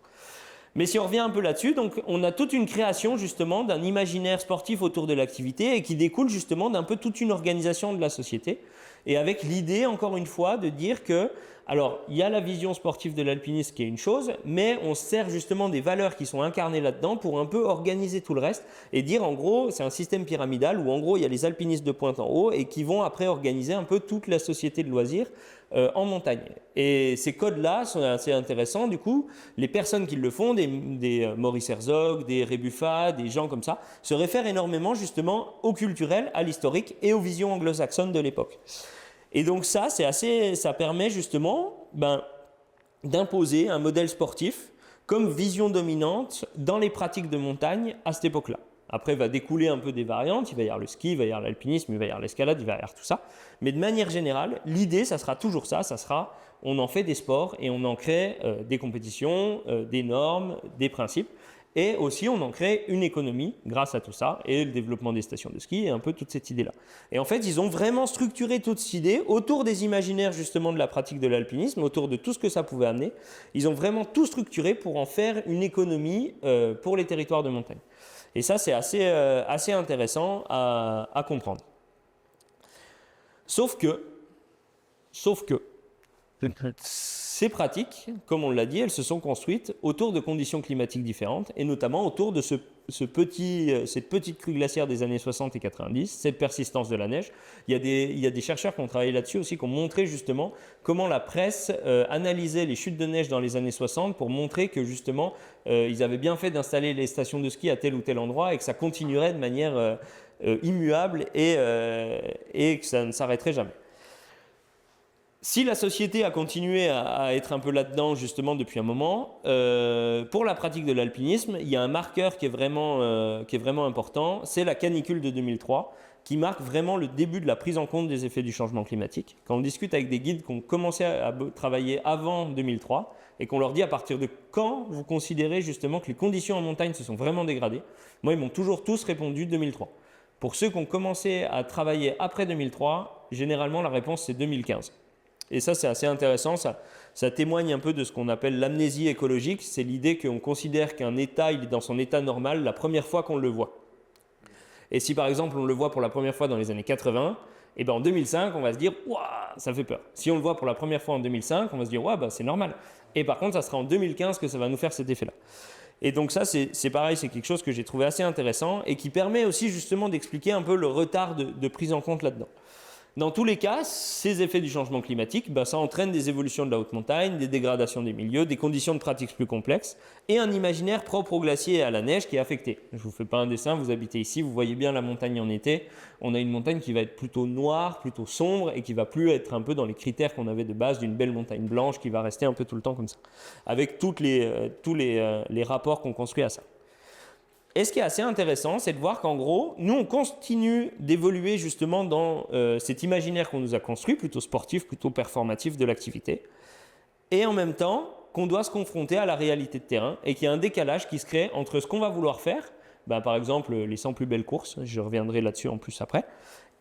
Mais si on revient un peu là-dessus, donc on a toute une création justement d'un imaginaire sportif autour de l'activité et qui découle justement d'un peu toute une organisation de la société. Et avec l'idée, encore une fois, de dire que, alors, il y a la vision sportive de l'alpinisme qui est une chose, mais on sert justement des valeurs qui sont incarnées là-dedans pour un peu organiser tout le reste et dire, en gros, c'est un système pyramidal où, en gros, il y a les alpinistes de pointe en haut et qui vont après organiser un peu toute la société de loisirs en montagne. Et ces codes-là sont assez intéressants. Du coup, les personnes qui le font, des Maurice Herzog, des Rebuffa, des gens comme ça, se réfèrent énormément justement au culturel, à l'historique et aux visions anglo-saxonnes de l'époque. Et donc ça permet justement d'imposer un modèle sportif comme vision dominante dans les pratiques de montagne à cette époque-là. Après, il va découler un peu des variantes, il va y avoir le ski, il va y avoir l'alpinisme, il va y avoir l'escalade, il va y avoir tout ça. Mais de manière générale, l'idée, ça sera toujours ça sera on en fait des sports et on en crée des compétitions, des normes, des principes. Et aussi, on en crée une économie grâce à tout ça et le développement des stations de ski et un peu toute cette idée-là. Et en fait, ils ont vraiment structuré toute cette idée autour des imaginaires justement de la pratique de l'alpinisme, autour de tout ce que ça pouvait amener. Ils ont vraiment tout structuré pour en faire une économie pour les territoires de montagne. Et ça, c'est assez intéressant à comprendre. Sauf que ces pratiques, comme on l'a dit, elles se sont construites autour de conditions climatiques différentes et notamment autour de cette petite crue glaciaire des années 60 et 90, cette persistance de la neige. Il y a des chercheurs qui ont travaillé là-dessus aussi, qui ont montré justement comment la presse analysait les chutes de neige dans les années 60 pour montrer que justement ils avaient bien fait d'installer les stations de ski à tel ou tel endroit et que ça continuerait de manière immuable et que ça ne s'arrêterait jamais. Si la société a continué à être un peu là-dedans justement depuis un moment, pour la pratique de l'alpinisme, il y a un marqueur qui est vraiment important, c'est la canicule de 2003, qui marque vraiment le début de la prise en compte des effets du changement climatique. Quand on discute avec des guides qui ont commencé à travailler avant 2003 et qu'on leur dit à partir de quand vous considérez justement que les conditions en montagne se sont vraiment dégradées, moi ils m'ont toujours tous répondu 2003. Pour ceux qui ont commencé à travailler après 2003, généralement la réponse c'est 2015. Et ça, c'est assez intéressant, ça témoigne un peu de ce qu'on appelle l'amnésie écologique, c'est l'idée qu'on considère qu'un état, il est dans son état normal la première fois qu'on le voit. Et si par exemple on le voit pour la première fois dans les années 80, et ben en 2005, on va se dire « Waouh, ça fait peur ». Si on le voit pour la première fois en 2005, on va se dire « Waouh, bah, c'est normal ». Et par contre, ça sera en 2015 que ça va nous faire cet effet-là. Et donc ça, c'est pareil, c'est quelque chose que j'ai trouvé assez intéressant et qui permet aussi justement d'expliquer un peu le retard de prise en compte là-dedans. Dans tous les cas, ces effets du changement climatique, ça entraîne des évolutions de la haute montagne, des dégradations des milieux, des conditions de pratique plus complexes et un imaginaire propre aux glaciers et à la neige qui est affecté. Je ne vous fais pas un dessin, vous habitez ici, vous voyez bien la montagne en été. On a une montagne qui va être plutôt noire, plutôt sombre et qui ne va plus être un peu dans les critères qu'on avait de base d'une belle montagne blanche qui va rester un peu tout le temps comme ça, avec tous les rapports qu'on construit à ça. Et ce qui est assez intéressant, c'est de voir qu'en gros, nous, on continue d'évoluer justement dans cet imaginaire qu'on nous a construit, plutôt sportif, plutôt performatif de l'activité, et en même temps qu'on doit se confronter à la réalité de terrain et qu'il y a un décalage qui se crée entre ce qu'on va vouloir faire, par exemple les 100 plus belles courses, je reviendrai là-dessus en plus après,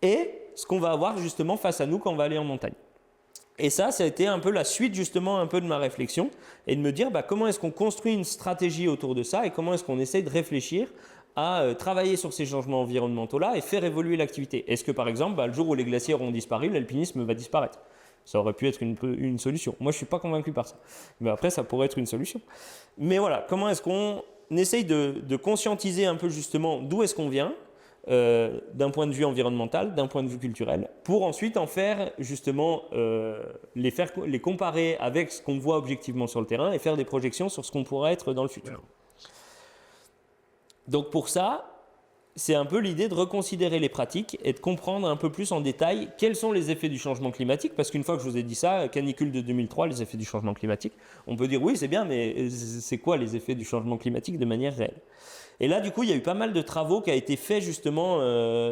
et ce qu'on va avoir justement face à nous quand on va aller en montagne. Et ça a été un peu la suite justement un peu de ma réflexion et de me dire comment est-ce qu'on construit une stratégie autour de ça et comment est-ce qu'on essaye de réfléchir à travailler sur ces changements environnementaux-là et faire évoluer l'activité. Est-ce que par exemple, le jour où les glaciers auront disparu, l'alpinisme va disparaître ? Ça aurait pu être une solution. Moi, je ne suis pas convaincu par ça. Mais après, ça pourrait être une solution. Mais voilà, comment est-ce qu'on essaye de conscientiser un peu justement d'où est-ce qu'on vient d'un point de vue environnemental, d'un point de vue culturel, pour ensuite en faire justement les comparer avec ce qu'on voit objectivement sur le terrain et faire des projections sur ce qu'on pourrait être dans le futur. Donc pour ça, c'est un peu l'idée de reconsidérer les pratiques et de comprendre un peu plus en détail quels sont les effets du changement climatique, parce qu'une fois que je vous ai dit ça, canicule de 2003, les effets du changement climatique, on peut dire oui c'est bien, mais c'est quoi les effets du changement climatique de manière réelle ? Et là, du coup, il y a eu pas mal de travaux qui ont été faits justement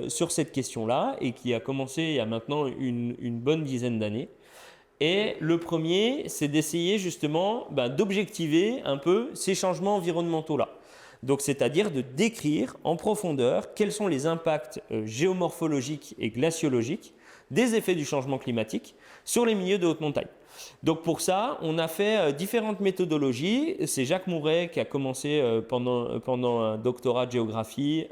sur cette question-là et qui a commencé il y a maintenant une bonne dizaine d'années. Et le premier, c'est d'essayer justement d'objectiver un peu ces changements environnementaux-là. Donc, c'est-à-dire de décrire en profondeur quels sont les impacts géomorphologiques et glaciologiques des effets du changement climatique sur les milieux de haute montagne. Donc pour ça, on a fait différentes méthodologies. C'est Jacques Mouret qui a commencé pendant un doctorat de géographie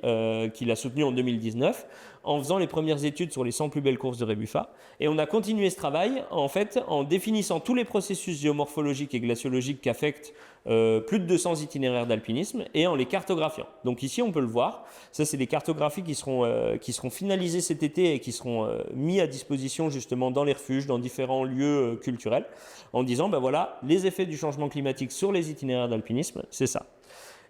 qu'il a soutenu en 2019 en faisant les premières études sur les 100 plus belles courses de Rébuffat. Et on a continué ce travail en fait en définissant tous les processus géomorphologiques et glaciologiques qui affectent plus de 200 itinéraires d'alpinisme et en les cartographiant. Donc ici, on peut le voir. Ça, c'est des cartographies qui seront finalisées cet été et qui seront mis à disposition justement dans les refuges, dans différents lieux culturels, en disant, voilà, les effets du changement climatique sur les itinéraires d'alpinisme, c'est ça.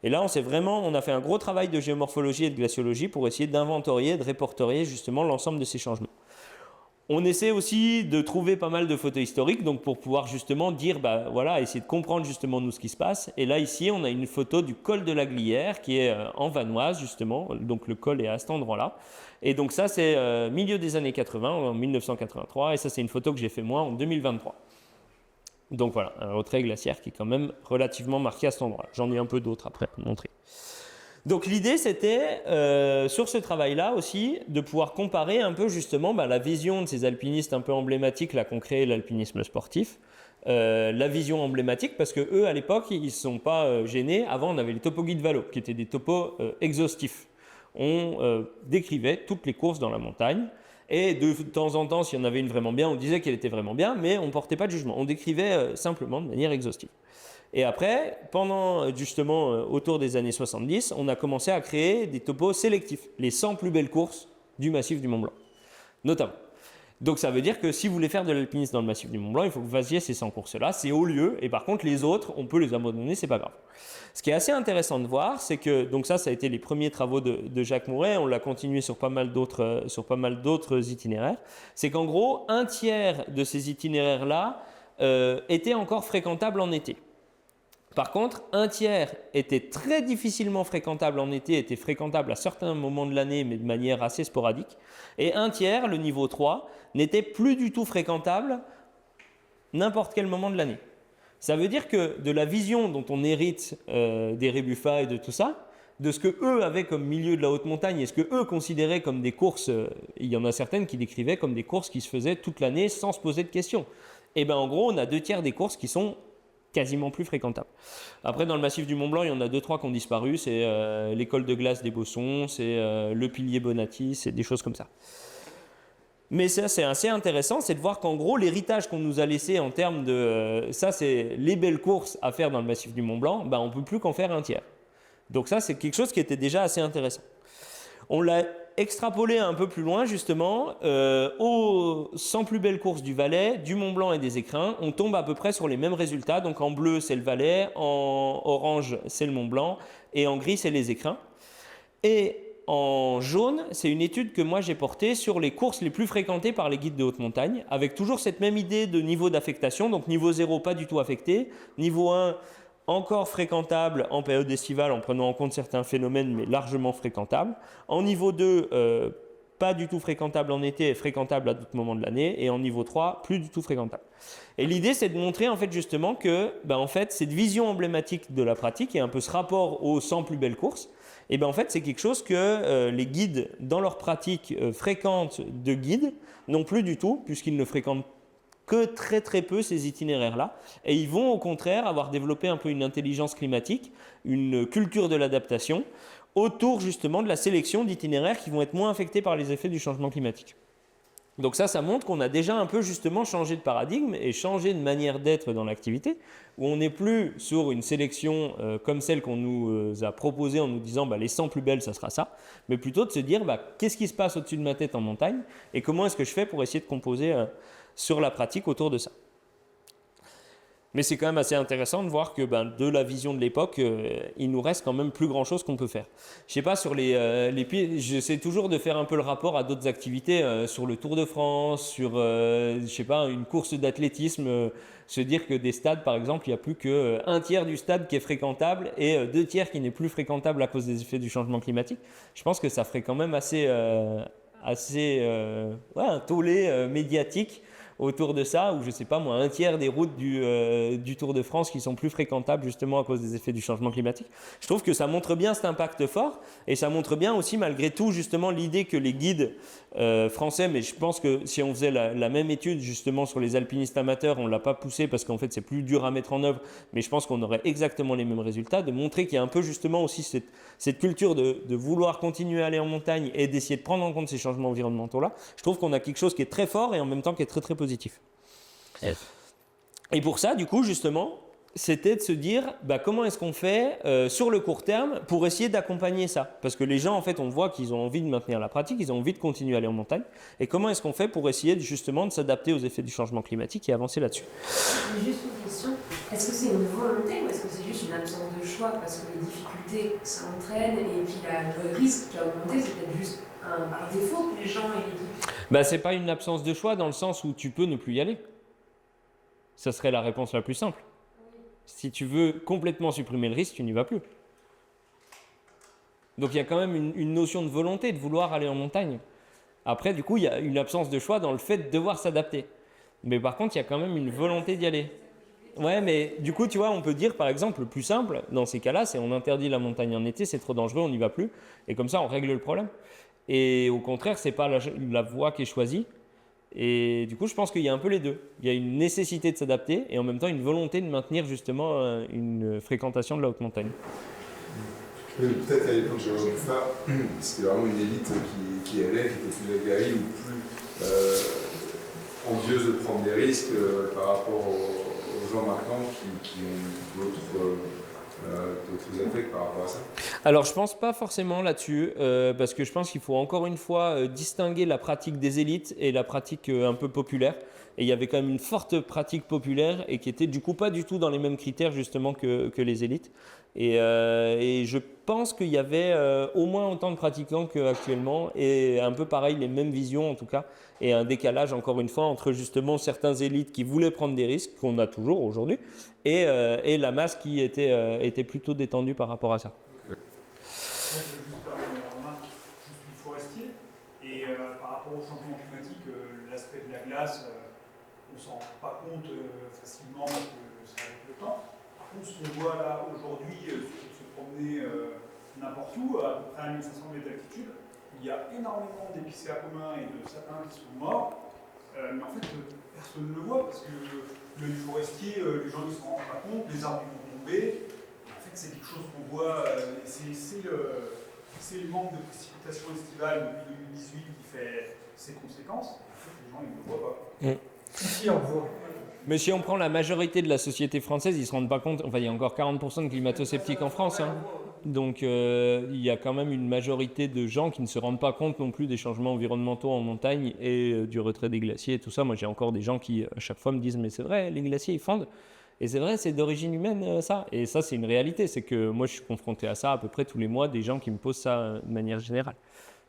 Et là, on a fait un gros travail de géomorphologie et de glaciologie pour essayer d'inventorier, de répertorier justement l'ensemble de ces changements. On essaie aussi de trouver pas mal de photos historiques, donc pour pouvoir justement dire, voilà, essayer de comprendre justement nous ce qui se passe. Et là, ici, on a une photo du col de la Glière qui est en Vanoise, justement. Donc le col est à cet endroit-là. Et donc ça, c'est milieu des années 80, en 1983. Et ça, c'est une photo que j'ai fait moi en 2023. Donc voilà, un retrait glaciaire qui est quand même relativement marqué à cet endroit-là. J'en ai un peu d'autres après à montrer. Donc l'idée, c'était, sur ce travail-là aussi, de pouvoir comparer un peu justement la vision de ces alpinistes un peu emblématiques là qu'ont créé l'alpinisme sportif, la vision emblématique, parce qu'eux, à l'époque, ils ne se sont pas gênés. Avant, on avait les topoguides Valo, qui étaient des topos exhaustifs. On décrivait toutes les courses dans la montagne, et de temps en temps, s'il y en avait une vraiment bien, on disait qu'elle était vraiment bien, mais on ne portait pas de jugement. On décrivait simplement de manière exhaustive. Et après, pendant justement autour des années 70, on a commencé à créer des topos sélectifs, les 100 plus belles courses du massif du Mont Blanc, notamment. Donc ça veut dire que si vous voulez faire de l'alpinisme dans le massif du Mont-Blanc, il faut que vous fassiez ces 100 courses-là, c'est haut lieu, et par contre les autres, on peut les abandonner, c'est pas grave. Ce qui est assez intéressant de voir, c'est que, donc ça a été les premiers travaux de Jacques Mouret, on l'a continué sur pas mal d'autres itinéraires, c'est qu'en gros, un tiers de ces itinéraires-là étaient encore fréquentables en été. Par contre, un tiers était très difficilement fréquentable en été, était fréquentable à certains moments de l'année, mais de manière assez sporadique. Et un tiers, le niveau 3, n'était plus du tout fréquentable n'importe quel moment de l'année. Ça veut dire que de la vision dont on hérite des Rébuffats et de tout ça, de ce qu'eux avaient comme milieu de la haute montagne et ce qu'eux considéraient comme des courses, il y en a certaines qui décrivaient comme des courses qui se faisaient toute l'année sans se poser de questions. Et bien en gros, on a 2 tiers des courses qui sont quasiment plus fréquentable. Après, dans le massif du Mont-Blanc, il y en a 2-3 qui ont disparu. C'est l'école de glace des Bossons, c'est le pilier Bonatti, c'est des choses comme ça. Mais ça, c'est assez intéressant, c'est de voir qu'en gros, l'héritage qu'on nous a laissé en termes de... ça, c'est les belles courses à faire dans le massif du Mont-Blanc, on ne peut plus qu'en faire un tiers. Donc ça, c'est quelque chose qui était déjà assez intéressant. On l'a extrapolé un peu plus loin, justement, aux 100 plus belles courses du Valais, du Mont-Blanc et des Écrins. On tombe à peu près sur les mêmes résultats. Donc en bleu, c'est le Valais, en orange, c'est le Mont-Blanc, et en gris, c'est les Écrins. Et en jaune, c'est une étude que moi j'ai portée sur les courses les plus fréquentées par les guides de haute montagne, avec toujours cette même idée de niveau d'affectation. Donc niveau 0, pas du tout affecté. Niveau 1, encore fréquentable en période estivale en prenant en compte certains phénomènes, mais largement fréquentable. En niveau 2, pas du tout fréquentable en été et fréquentable à d'autres moments de l'année. Et en niveau 3, plus du tout fréquentable. Et l'idée, c'est de montrer en fait justement que en fait, cette vision emblématique de la pratique et un peu ce rapport aux 100 plus belles courses, et en fait, c'est quelque chose que les guides, dans leur pratique fréquente de guides, n'ont plus du tout, puisqu'ils ne fréquentent que très très peu ces itinéraires-là. Et ils vont au contraire avoir développé un peu une intelligence climatique, une culture de l'adaptation, autour justement de la sélection d'itinéraires qui vont être moins affectés par les effets du changement climatique. Donc ça montre qu'on a déjà un peu justement changé de paradigme et changé de manière d'être dans l'activité, où on n'est plus sur une sélection comme celle qu'on nous a proposée en nous disant les 100 plus belles, ça sera ça, mais plutôt de se dire qu'est-ce qui se passe au-dessus de ma tête en montagne et comment est-ce que je fais pour essayer de composer sur la pratique autour de ça. Mais c'est quand même assez intéressant de voir que de la vision de l'époque, il nous reste quand même plus grand-chose qu'on peut faire. Je sais pas, sur les pieds, j'essaie toujours de faire un peu le rapport à d'autres activités, sur le Tour de France, sur je sais pas, une course d'athlétisme, se dire que des stades, par exemple, il n'y a plus qu'un tiers du stade qui est fréquentable et 2 tiers qui n'est plus fréquentable à cause des effets du changement climatique. Je pense que ça ferait quand même assez un tollé médiatique autour de ça, ou je sais pas moi, un tiers des routes du Tour de France qui sont plus fréquentables justement à cause des effets du changement climatique. Je trouve que ça montre bien cet impact fort, et ça montre bien aussi malgré tout justement l'idée que les guides français, mais je pense que si on faisait la même étude justement sur les alpinistes amateurs, on ne l'a pas poussé parce qu'en fait c'est plus dur à mettre en œuvre, mais je pense qu'on aurait exactement les mêmes résultats, de montrer qu'il y a un peu justement aussi cette culture de vouloir continuer à aller en montagne et d'essayer de prendre en compte ces changements environnementaux-là. Je trouve qu'on a quelque chose qui est très fort et en même temps qui est très très positif. Yes. Et pour ça, du coup, justement, c'était de se dire comment est-ce qu'on fait sur le court terme pour essayer d'accompagner ça. Parce que les gens, en fait, on voit qu'ils ont envie de maintenir la pratique, ils ont envie de continuer à aller en montagne. Et comment est-ce qu'on fait pour essayer justement de s'adapter aux effets du changement climatique et avancer là-dessus? Juste une question, est-ce que c'est une volonté ou est-ce que c'est juste une absence de choix? Parce que les difficultés, ça entraîne, et puis le risque qui a augmenté, c'est peut-être juste par défaut que les gens aient les... C'est pas une absence de choix dans le sens où tu peux ne plus y aller. Ça serait la réponse la plus simple. Si tu veux complètement supprimer le risque, tu n'y vas plus. Donc il y a quand même une notion de volonté, de vouloir aller en montagne. Après, du coup, il y a une absence de choix dans le fait de devoir s'adapter. Mais par contre, il y a quand même une volonté d'y aller. Ouais, mais du coup, tu vois, on peut dire, par exemple, le plus simple, dans ces cas-là, c'est on interdit la montagne en été, c'est trop dangereux, on n'y va plus. Et comme ça, on règle le problème. Et au contraire, c'est pas la voie qui est choisie. Et du coup, je pense qu'il y a un peu les deux. Il y a une nécessité de s'adapter et en même temps une volonté de maintenir justement une fréquentation de la haute montagne. Peut-être à l'époque de Rébuffat, c'était vraiment une élite qui allait, qui était plus aguerrie ou plus envieuse de prendre des risques par rapport aux gens maintenant qui ont d'autres d'autres effets par rapport à ça? Alors, je pense pas forcément là-dessus, parce que je pense qu'il faut encore une fois distinguer la pratique des élites et la pratique un peu populaire. Et il y avait quand même une forte pratique populaire et qui était du coup pas du tout dans les mêmes critères justement que les élites. Et je pense qu'il y avait au moins autant de pratiquants qu'actuellement et un peu pareil, les mêmes visions en tout cas. Et un décalage encore une fois entre justement certains élites qui voulaient prendre des risques, qu'on a toujours aujourd'hui, et la masse qui était plutôt détendue par rapport à ça. Moi, je veux juste faire une remarque. Je suis forestier et par rapport au changement climatique, l'aspect de la glace, on ne s'en rend pas compte facilement que ça avec le temps. Par contre, ce qu'on voit là aujourd'hui, se promener n'importe où, à peu près à 1500 mètres d'altitude, il y a énormément d'épicéas communs et de sapins qui sont morts. Mais en fait, personne ne le voit parce que le forestier, les gens ne s'en rendent pas compte, les arbres vont tomber. En fait, c'est quelque chose qu'on voit, c'est le manque de précipitations estivales depuis 2018 qui fait ses conséquences. En fait, les gens, ils ne le voient pas. Si, on voit. Mais si on prend la majorité de la société française, ils ne se rendent pas compte, enfin il y a encore 40% de climato-sceptiques en France, hein. Donc il y a quand même une majorité de gens qui ne se rendent pas compte non plus des changements environnementaux en montagne et du retrait des glaciers et tout ça. Moi j'ai encore des gens qui à chaque fois me disent mais c'est vrai, les glaciers ils fondent. Et c'est vrai, c'est d'origine humaine ça. Et ça c'est une réalité, c'est que moi je suis confronté à ça à peu près tous les mois, des gens qui me posent ça de manière générale.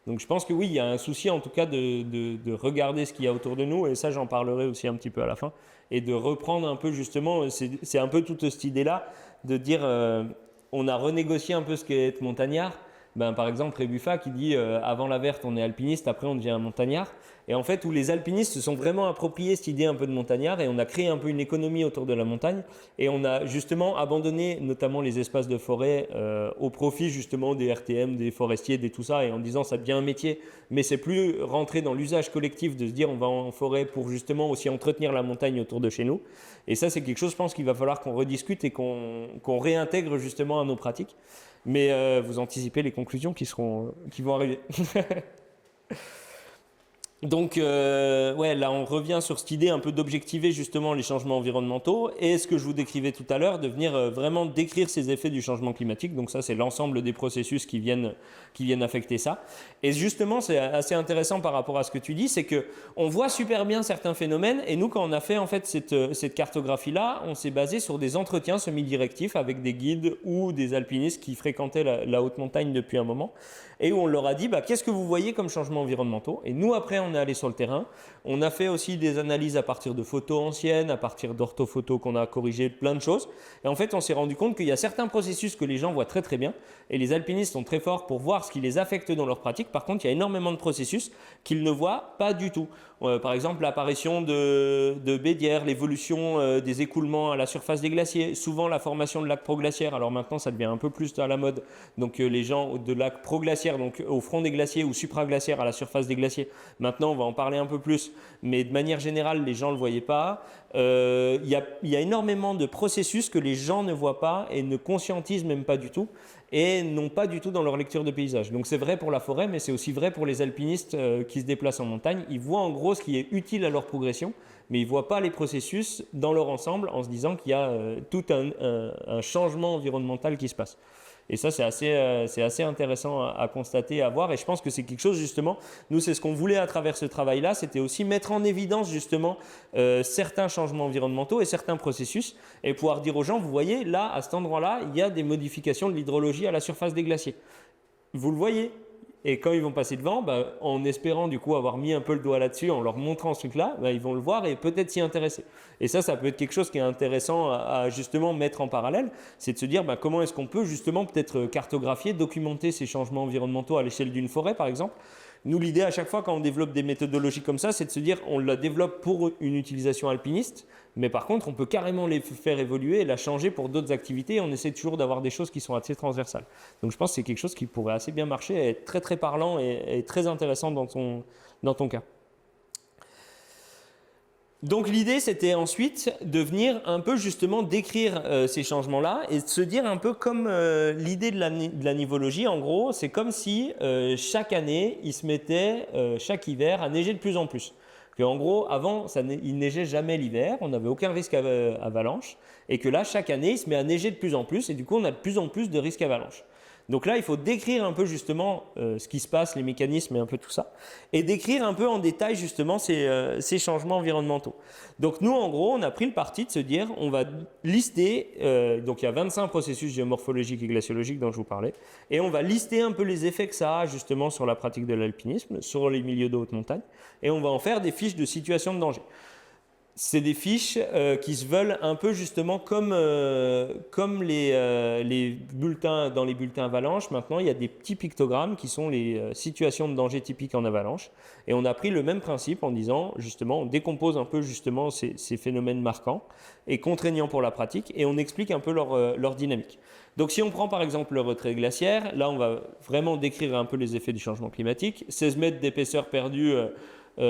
Donc je pense que oui, il y a un souci en tout cas de regarder ce qu'il y a autour de nous, et ça j'en parlerai aussi un petit peu à la fin, et de reprendre un peu justement, c'est un peu toute cette idée-là, de dire on a renégocié un peu ce qu'est être montagnard. Ben, par exemple, Rébuffat qui dit avant la verte on est alpiniste, après on devient montagnard. Et en fait, où les alpinistes se sont vraiment appropriés cette idée un peu de montagnard et on a créé un peu une économie autour de la montagne et on a justement abandonné notamment les espaces de forêt au profit justement des RTM, des forestiers, des tout ça, et en disant ça devient un métier, mais c'est plus rentré dans l'usage collectif de se dire on va en forêt pour justement aussi entretenir la montagne autour de chez nous. Et ça c'est quelque chose je pense qu'il va falloir qu'on rediscute et qu'on réintègre justement à nos pratiques. Mais vous anticipez les conclusions qui vont arriver. Donc, ouais, là, on revient sur cette idée un peu d'objectiver justement les changements environnementaux et ce que je vous décrivais tout à l'heure, de venir vraiment décrire ces effets du changement climatique. Donc ça, c'est l'ensemble des processus qui viennent affecter ça. Et justement, c'est assez intéressant par rapport à ce que tu dis, c'est que on voit super bien certains phénomènes. Et nous, quand on a fait en fait cette cartographie-là, on s'est basé sur des entretiens semi-directifs avec des guides ou des alpinistes qui fréquentaient la haute montagne depuis un moment. Et où on leur a dit, qu'est-ce que vous voyez comme changements environnementaux? Et nous, après, on est allé sur le terrain. On a fait aussi des analyses à partir de photos anciennes, à partir d'orthophotos qu'on a corrigé, plein de choses. Et en fait, on s'est rendu compte qu'il y a certains processus que les gens voient très très bien. Et les alpinistes sont très forts pour voir ce qui les affecte dans leur pratique. Par contre, il y a énormément de processus qu'ils ne voient pas du tout. Par exemple, l'apparition de bédières, l'évolution des écoulements à la surface des glaciers, souvent la formation de lacs proglaciaires. Alors maintenant, ça devient un peu plus à la mode. Donc les gens de lacs proglaciaires, donc au front des glaciers ou supraglaciaires à la surface des glaciers. Maintenant, on va en parler un peu plus. Mais de manière générale, les gens ne le voyaient pas. Il y a énormément de processus que les gens ne voient pas et ne conscientisent même pas du tout et n'ont pas du tout dans leur lecture de paysage. Donc c'est vrai pour la forêt, mais c'est aussi vrai pour les alpinistes qui se déplacent en montagne. Ils voient en gros ce qui est utile à leur progression, mais ils ne voient pas les processus dans leur ensemble en se disant qu'il y a tout un changement environnemental qui se passe. Et ça, c'est assez intéressant à constater, à voir. Et je pense que c'est quelque chose, justement, nous, c'est ce qu'on voulait à travers ce travail-là, c'était aussi mettre en évidence, justement, certains changements environnementaux et certains processus, et pouvoir dire aux gens, vous voyez, là, à cet endroit-là, il y a des modifications de l'hydrologie à la surface des glaciers. Vous le voyez. Et quand ils vont passer devant, en espérant du coup avoir mis un peu le doigt là-dessus, en leur montrant ce truc-là, ils vont le voir et peut-être s'y intéresser. Et ça peut être quelque chose qui est intéressant à justement mettre en parallèle, c'est de se dire comment est-ce qu'on peut justement peut-être cartographier, documenter ces changements environnementaux à l'échelle d'une forêt par exemple. Nous, l'idée à chaque fois quand on développe des méthodologies comme ça, c'est de se dire on la développe pour une utilisation alpiniste, mais par contre on peut carrément les faire évoluer et la changer pour d'autres activités et on essaie toujours d'avoir des choses qui sont assez transversales. Donc je pense que c'est quelque chose qui pourrait assez bien marcher et être très très parlant et très intéressant dans ton cas. Donc l'idée c'était ensuite de venir un peu justement décrire ces changements-là et de se dire un peu comme l'idée de la nivologie en gros, c'est comme si chaque année il se mettait chaque hiver à neiger de plus en plus. qu'en gros, avant, il neigeait jamais l'hiver, on n'avait aucun risque avalanche, et que là, chaque année, il se met à neiger de plus en plus, et du coup, on a de plus en plus de risques avalanche. Donc là, il faut décrire un peu justement ce qui se passe, les mécanismes et un peu tout ça, et décrire un peu en détail justement ces changements environnementaux. Donc nous, en gros, on a pris le parti de se dire, on va lister, donc il y a 25 processus géomorphologiques et glaciologiques dont je vous parlais, et on va lister un peu les effets que ça a justement sur la pratique de l'alpinisme, sur les milieux de haute montagne, et on va en faire des fiches de situation de danger. C'est des fiches qui se veulent un peu justement comme les bulletins, dans les bulletins avalanche. Maintenant, il y a des petits pictogrammes qui sont les situations de danger typiques en avalanche. Et on a pris le même principe en disant, justement, on décompose un peu justement ces phénomènes marquants et contraignants pour la pratique, et on explique un peu leur dynamique. Donc si on prend par exemple le retrait glaciaire, là on va vraiment décrire un peu les effets du changement climatique. 16 mètres d'épaisseur perdue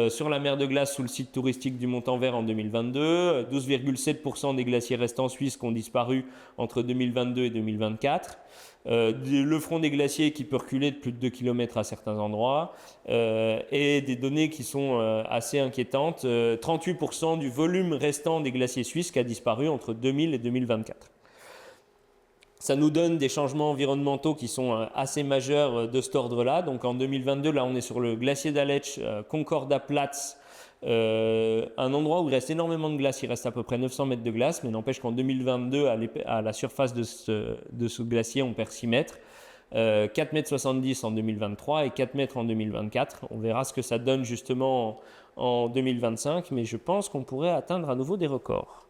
sur la mer de glace sous le site touristique du Montanvert en 2022, 12,7% des glaciers restants suisses qui ont disparu entre 2022 et 2024, le front des glaciers qui peut reculer de plus de 2 km à certains endroits, et des données qui sont assez inquiétantes, 38% du volume restant des glaciers suisses qui a disparu entre 2000 et 2024. Ça nous donne des changements environnementaux qui sont assez majeurs de cet ordre-là. Donc en 2022, là on est sur le glacier d'Aletsch, Concordat-Platz, un endroit où il reste énormément de glace. Il reste à peu près 900 mètres de glace, mais n'empêche qu'en 2022, à la surface de ce glacier, on perd 6 mètres. 4,70 mètres en 2023 et 4 mètres en 2024. On verra ce que ça donne justement en 2025, mais je pense qu'on pourrait atteindre à nouveau des records.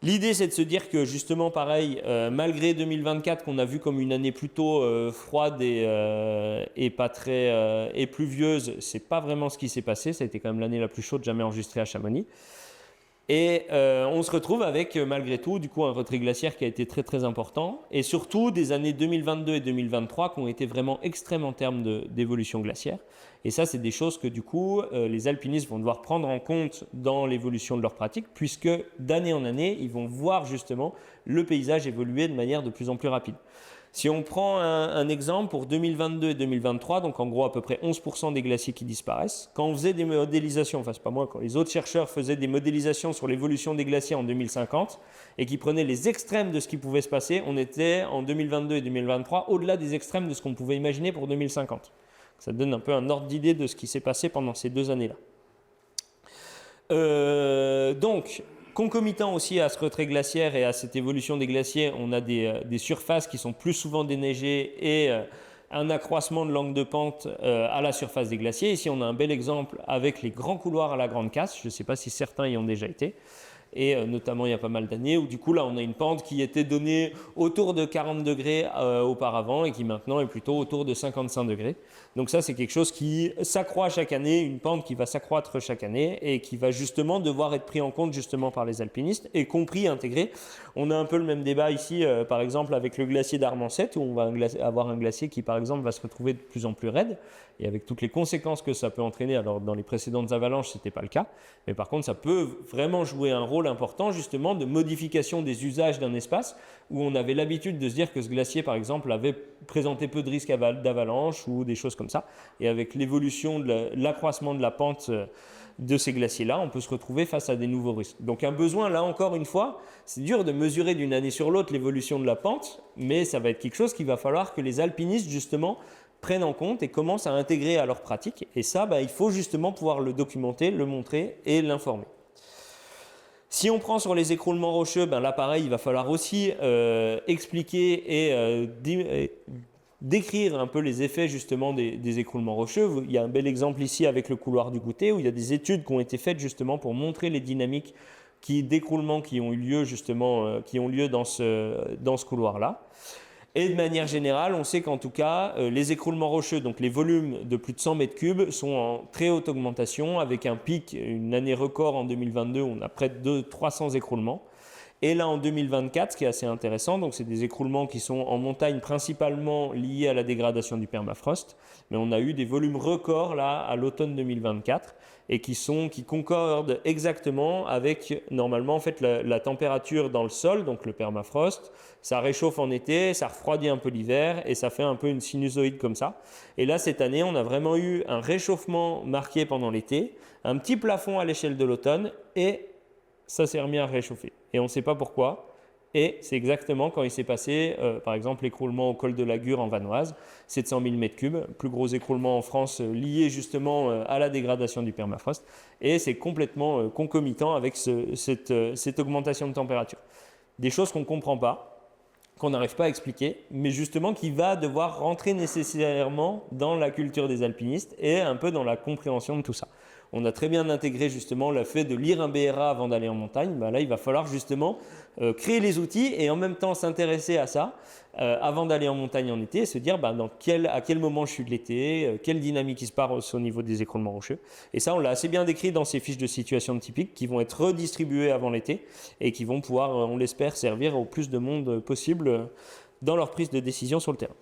L'idée, c'est de se dire que justement, pareil, malgré 2024 qu'on a vu comme une année plutôt froide et pas très et pluvieuse, c'est pas vraiment ce qui s'est passé. Ça a été quand même l'année la plus chaude jamais enregistrée à Chamonix. Et on se retrouve avec, malgré tout, du coup, un retrait glaciaire qui a été très très important, et surtout des années 2022 et 2023 qui ont été vraiment extrêmes en termes d'évolution glaciaire. Et ça, c'est des choses que du coup, les alpinistes vont devoir prendre en compte dans l'évolution de leur pratique, puisque d'année en année, ils vont voir justement le paysage évoluer de manière de plus en plus rapide. Si on prend un exemple pour 2022 et 2023, donc en gros à peu près 11% des glaciers qui disparaissent, quand on faisait des modélisations, enfin c'est pas moi, quand les autres chercheurs faisaient des modélisations sur l'évolution des glaciers en 2050 et qui prenaient les extrêmes de ce qui pouvait se passer, on était en 2022 et 2023 au-delà des extrêmes de ce qu'on pouvait imaginer pour 2050. Ça donne un peu un ordre d'idée de ce qui s'est passé pendant ces 2 années-là. Donc, concomitant aussi à ce retrait glaciaire et à cette évolution des glaciers, on a des surfaces qui sont plus souvent déneigées et un accroissement de l'angle de pente à la surface des glaciers. Ici, on a un bel exemple avec les grands couloirs à la Grande Casse. Je ne sais pas si certains y ont déjà été. Et notamment il y a pas mal d'années où du coup là on a une pente qui était donnée autour de 40 degrés auparavant et qui maintenant est plutôt autour de 55 degrés. Donc ça c'est quelque chose qui s'accroît chaque année, une pente qui va s'accroître chaque année et qui va justement devoir être pris en compte justement par les alpinistes et compris, intégré. On a un peu le même débat ici par exemple avec le glacier d'Armancette où on va avoir un glacier qui par exemple va se retrouver de plus en plus raide et avec toutes les conséquences que ça peut entraîner. Alors dans les précédentes avalanches ce n'était pas le cas, mais par contre ça peut vraiment jouer un rôle important justement de modification des usages d'un espace où on avait l'habitude de se dire que ce glacier par exemple avait présenté peu de risques d'avalanche ou des choses comme ça, et avec l'évolution de l'accroissement de la pente de ces glaciers-là, on peut se retrouver face à des nouveaux risques. Donc un besoin, là encore une fois, c'est dur de mesurer d'une année sur l'autre l'évolution de la pente, mais ça va être quelque chose qu'il va falloir que les alpinistes justement prennent en compte et commencent à intégrer à leur pratique, et ça, il faut justement pouvoir le documenter, le montrer et l'informer. Si on prend sur les écroulements rocheux, là pareil, il va falloir aussi expliquer et décrire un peu les effets justement des écroulements rocheux. Il y a un bel exemple ici avec le couloir du Goûter où il y a des études qui ont été faites justement pour montrer les dynamiques d'écroulement qui ont eu lieu justement, qui ont lieu dans ce couloir-là. Et de manière générale, on sait qu'en tout cas, les écroulements rocheux, donc les volumes de plus de 100 mètres cubes, sont en très haute augmentation, avec un pic, une année record en 2022, où on a près de 300 écroulements. Et là, en 2024, ce qui est assez intéressant, donc c'est des écroulements qui sont en montagne principalement liés à la dégradation du permafrost, mais on a eu des volumes records là à l'automne 2024 et qui concordent exactement avec normalement en fait la température dans le sol, donc le permafrost. Ça réchauffe en été, ça refroidit un peu l'hiver et ça fait un peu une sinusoïde comme ça. Et là, cette année, on a vraiment eu un réchauffement marqué pendant l'été un petit plafond à l'échelle de l'automne et ça s'est remis à réchauffer. Et on ne sait pas pourquoi. Et c'est exactement quand il s'est passé, par exemple, l'écroulement au col de Lagure en Vanoise, 700 000 m3, plus gros écroulement en France lié justement à la dégradation du permafrost. Et c'est complètement concomitant avec cette augmentation de température. Des choses qu'on ne comprend pas, qu'on n'arrive pas à expliquer, mais justement qui va devoir rentrer nécessairement dans la culture des alpinistes et un peu dans la compréhension de tout ça. On a très bien intégré justement le fait de lire un BRA avant d'aller en montagne. Ben là, il va falloir justement créer les outils et en même temps s'intéresser à ça avant d'aller en montagne en été et se dire à quel moment je suis de l'été, quelle dynamique il se passe au niveau des écroulements rocheux. Et ça, on l'a assez bien décrit dans ces fiches de situation typiques qui vont être redistribuées avant l'été et qui vont pouvoir, on l'espère, servir au plus de monde possible dans leur prise de décision sur le terrain.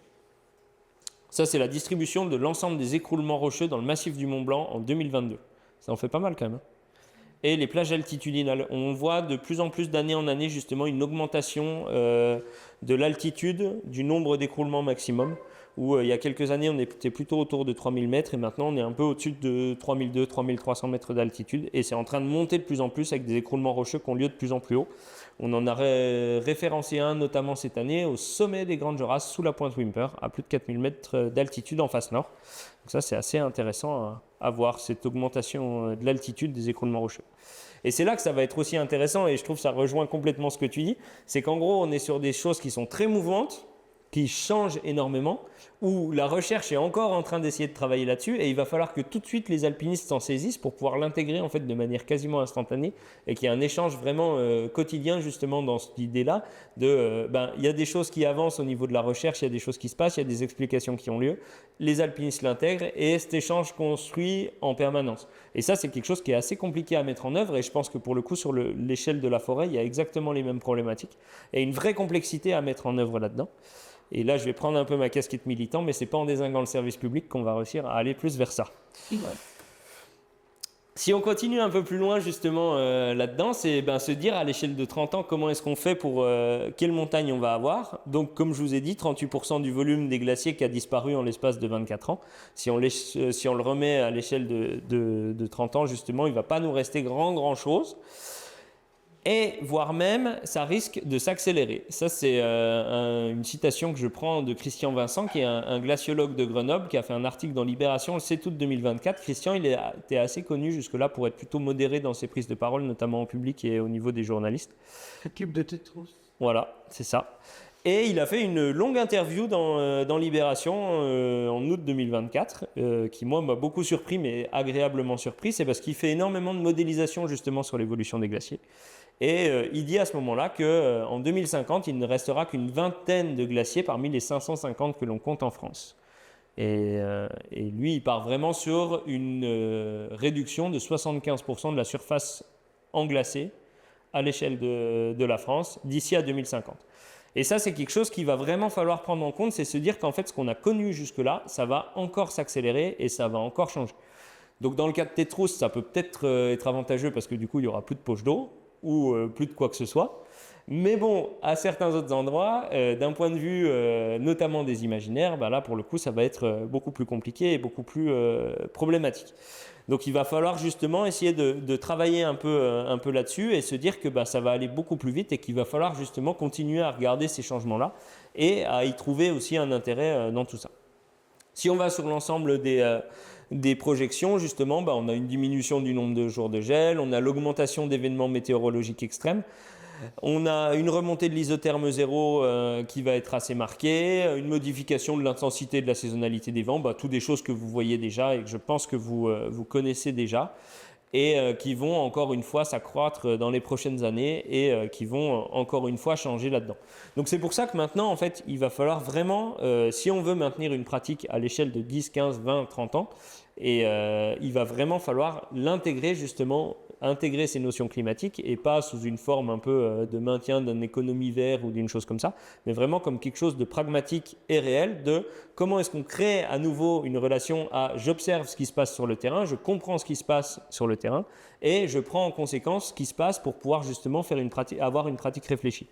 Ça, c'est la distribution de l'ensemble des écroulements rocheux dans le massif du Mont Blanc en 2022. Ça en fait pas mal quand même. Et les plages altitudinales. On voit de plus en plus d'année en année justement une augmentation de l'altitude, du nombre d'écroulements maximum, où il y a quelques années on était plutôt autour de 3000 mètres et maintenant on est un peu au-dessus de 3200, 3300 mètres d'altitude et c'est en train de monter de plus en plus avec des écroulements rocheux qui ont lieu de plus en plus haut. On en a référencé un notamment cette année au sommet des Grandes Jorasses sous la pointe Whymper à plus de 4000 mètres d'altitude en face nord. Donc ça c'est assez intéressant à voir cette augmentation de l'altitude des écroulements rocheux. Et c'est là que ça va être aussi intéressant et je trouve que ça rejoint complètement ce que tu dis, c'est qu'en gros on est sur des choses qui sont très mouvantes, qui changent énormément, où la recherche est encore en train d'essayer de travailler là-dessus et il va falloir que tout de suite les alpinistes s'en saisissent pour pouvoir l'intégrer en fait de manière quasiment instantanée et qu'il y ait un échange vraiment quotidien justement dans cette idée-là de il y a des choses qui avancent au niveau de la recherche, il y a des choses qui se passent, il y a des explications qui ont lieu, les alpinistes l'intègrent et cet échange construit en permanence. Et ça c'est quelque chose qui est assez compliqué à mettre en œuvre et je pense que pour le coup sur l'échelle de la forêt il y a exactement les mêmes problématiques et une vraie complexité à mettre en œuvre là-dedans. Et là, je vais prendre un peu ma casquette militant, mais ce n'est pas en dézinguant le service public qu'on va réussir à aller plus vers ça. Ouais. Si on continue un peu plus loin justement là-dedans, c'est se dire à l'échelle de 30 ans comment est-ce qu'on fait pour quelle montagne on va avoir. Donc comme je vous ai dit, 38% du volume des glaciers qui a disparu en l'espace de 24 ans. Si on le remet à l'échelle de 30 ans justement, il ne va pas nous rester grand-chose. Et voire même, ça risque de s'accélérer. Ça, c'est une citation que je prends de Christian Vincent, qui est un glaciologue de Grenoble, qui a fait un article dans Libération le 7 août 2024. Christian, il était assez connu jusque-là pour être plutôt modéré dans ses prises de parole, notamment en public et au niveau des journalistes. L'équipe de Tétros. Voilà, c'est ça. Et il a fait une longue interview dans Libération en août 2024, qui moi m'a beaucoup surpris, mais agréablement surpris. C'est parce qu'il fait énormément de modélisation justement sur l'évolution des glaciers. Et il dit à ce moment-là qu'en 2050, il ne restera qu'une vingtaine de glaciers parmi les 550 que l'on compte en France. Et lui, il part vraiment sur une réduction de 75% de la surface englacée à l'échelle de la France d'ici à 2050. Et ça, c'est quelque chose qu'il va vraiment falloir prendre en compte, c'est se dire qu'en fait, ce qu'on a connu jusque-là, ça va encore s'accélérer et ça va encore changer. Donc dans le cas de Tétros, ça peut peut-être être avantageux parce que du coup, il n'y aura plus de poche d'eau ou plus de quoi que ce soit. Mais bon, à certains autres endroits, d'un point de vue notamment des imaginaires, là pour le coup, ça va être beaucoup plus compliqué et beaucoup plus problématique. Donc il va falloir justement essayer de travailler un peu là-dessus et se dire que ça va aller beaucoup plus vite et qu'il va falloir justement continuer à regarder ces changements-là et à y trouver aussi un intérêt dans tout ça. Si on va sur l'ensemble des projections, justement, on a une diminution du nombre de jours de gel, on a l'augmentation d'événements météorologiques extrêmes, on a une remontée de l'isotherme zéro qui va être assez marquée, une modification de l'intensité de la saisonnalité des vents, toutes des choses que vous voyez déjà et que je pense que vous connaissez déjà et qui vont encore une fois s'accroître dans les prochaines années et qui vont encore une fois changer là-dedans. Donc c'est pour ça que maintenant, en fait, il va falloir vraiment, si on veut maintenir une pratique à l'échelle de 10, 15, 20, 30 ans, et il va vraiment falloir l'intégrer justement intégrer ces notions climatiques et pas sous une forme un peu de maintien d'une économie verte ou d'une chose comme ça, mais vraiment comme quelque chose de pragmatique et réel de comment est-ce qu'on crée à nouveau une relation à j'observe ce qui se passe sur le terrain, je comprends ce qui se passe sur le terrain et je prends en conséquence ce qui se passe pour pouvoir justement avoir une pratique réfléchie.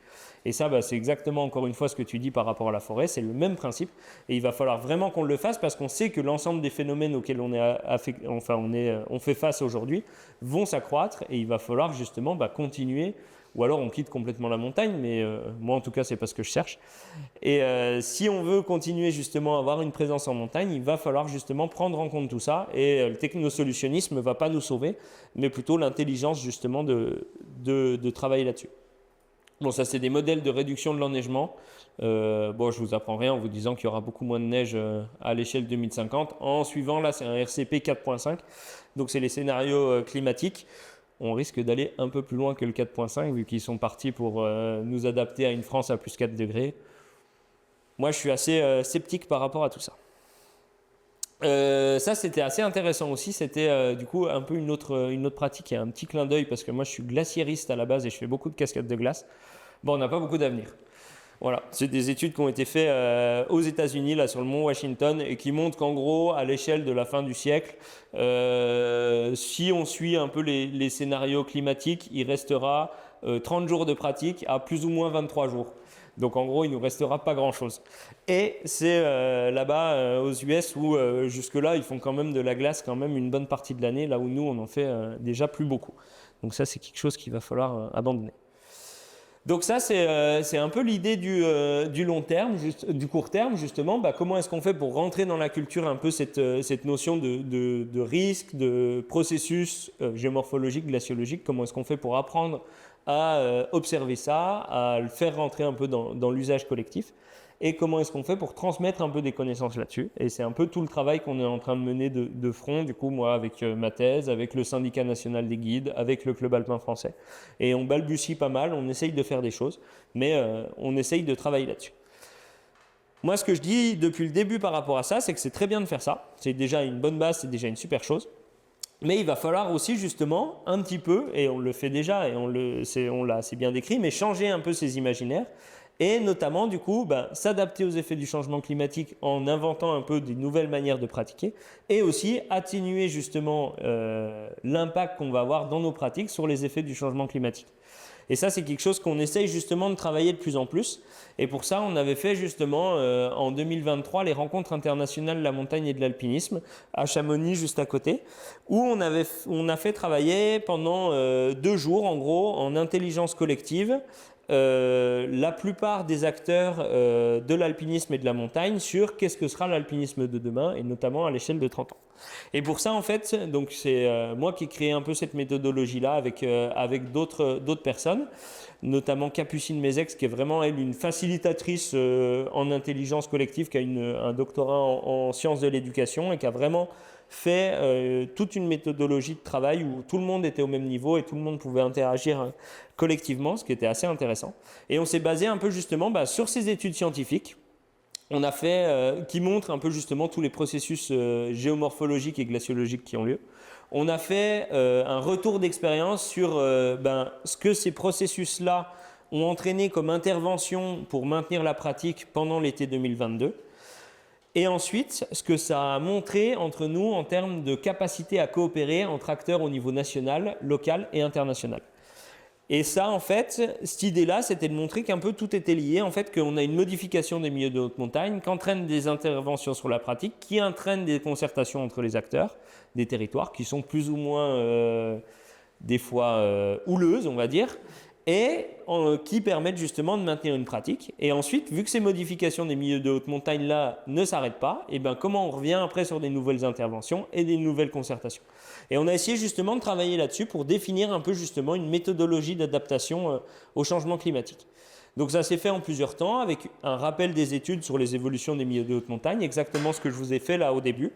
Et ça, c'est exactement encore une fois ce que tu dis par rapport à la forêt, c'est le même principe et il va falloir vraiment qu'on le fasse parce qu'on sait que l'ensemble des phénomènes auxquels on fait face aujourd'hui vont s'accroître et il va falloir justement continuer. Ou alors on quitte complètement la montagne, mais moi en tout cas c'est pas ce que je cherche. Et si on veut continuer justement à avoir une présence en montagne, il va falloir justement prendre en compte tout ça et le technosolutionnisme ne va pas nous sauver, mais plutôt l'intelligence justement de travailler là-dessus. Bon, ça c'est des modèles de réduction de l'enneigement. Je vous apprends rien en vous disant qu'il y aura beaucoup moins de neige à l'échelle 2050. En suivant, là c'est un RCP 4.5, donc c'est les scénarios climatiques. On risque d'aller un peu plus loin que le 4.5 vu qu'ils sont partis pour nous adapter à une France à plus 4 degrés. Moi, je suis assez sceptique par rapport à tout ça. Ça, c'était assez intéressant aussi. C'était du coup un peu une autre pratique et un petit clin d'œil parce que moi, je suis glaciériste à la base et je fais beaucoup de cascades de glace. Bon, on n'a pas beaucoup d'avenir. Voilà, c'est des études qui ont été faites aux États-Unis, là sur le mont Washington, et qui montrent qu'en gros, à l'échelle de la fin du siècle, si on suit un peu les scénarios climatiques, il restera 30 jours de pratique à plus ou moins 23 jours. Donc en gros, il ne nous restera pas grand-chose. Et c'est là-bas aux US où jusque-là, ils font quand même de la glace quand même une bonne partie de l'année, là où nous, on en fait déjà plus beaucoup. Donc ça, c'est quelque chose qu'il va falloir abandonner. Donc ça, c'est un peu l'idée du long terme, du court terme, justement. Comment est-ce qu'on fait pour rentrer dans la culture un peu cette notion de risque, de processus géomorphologique, glaciologique. Comment est-ce qu'on fait pour apprendre à observer ça, à le faire rentrer un peu dans l'usage collectif. Et comment est-ce qu'on fait pour transmettre un peu des connaissances là-dessus. Et c'est un peu tout le travail qu'on est en train de mener de front, du coup, moi, avec ma thèse, avec le syndicat national des guides, avec le club alpin français. Et on balbutie pas mal, on essaye de faire des choses, mais on essaye de travailler là-dessus. Moi, ce que je dis depuis le début par rapport à ça, c'est que c'est très bien de faire ça. C'est déjà une bonne base, c'est déjà une super chose. Mais il va falloir aussi justement un petit peu, et on le fait déjà, et on l'a assez bien décrit, mais changer un peu ces imaginaires. Et notamment, du coup, s'adapter aux effets du changement climatique en inventant un peu des nouvelles manières de pratiquer et aussi atténuer justement l'impact qu'on va avoir dans nos pratiques sur les effets du changement climatique. Et ça, c'est quelque chose qu'on essaye justement de travailler de plus en plus. Et pour ça, on avait fait justement en 2023 les rencontres internationales de la montagne et de l'alpinisme à Chamonix, juste à côté, où on a fait travailler pendant 2 jours, en gros, en intelligence collective, la plupart des acteurs de l'alpinisme et de la montagne sur qu'est-ce que sera l'alpinisme de demain, et notamment à l'échelle de 30 ans. Et pour ça, en fait, donc c'est moi qui ai créé un peu cette méthodologie-là avec d'autres personnes, notamment Capucine Mézex, qui est vraiment, elle, une facilitatrice en intelligence collective, qui a un doctorat en sciences de l'éducation et qui a vraiment fait toute une méthodologie de travail où tout le monde était au même niveau et tout le monde pouvait interagir collectivement, ce qui était assez intéressant. Et on s'est basé un peu justement sur ces études scientifiques. On a fait qui montrent un peu justement tous les processus géomorphologiques et glaciologiques qui ont lieu. On a fait un retour d'expérience sur ce que ces processus-là ont entraîné comme intervention pour maintenir la pratique pendant l'été 2022. Et ensuite, ce que ça a montré entre nous en termes de capacité à coopérer entre acteurs au niveau national, local et international. Et ça, en fait, cette idée-là, c'était de montrer qu'un peu tout était lié, en fait, qu'on a une modification des milieux de haute montagne, qu'entraînent des interventions sur la pratique, qui entraînent des concertations entre les acteurs des territoires, qui sont plus ou moins, des fois, houleuses, on va dire, et qui permettent justement de maintenir une pratique. Et ensuite, vu que ces modifications des milieux de haute montagne-là ne s'arrêtent pas, et comment on revient après sur des nouvelles interventions et des nouvelles concertations. Et on a essayé justement de travailler là-dessus pour définir un peu justement une méthodologie d'adaptation au changement climatique. Donc ça s'est fait en plusieurs temps avec un rappel des études sur les évolutions des milieux de haute montagne, exactement ce que je vous ai fait là au début.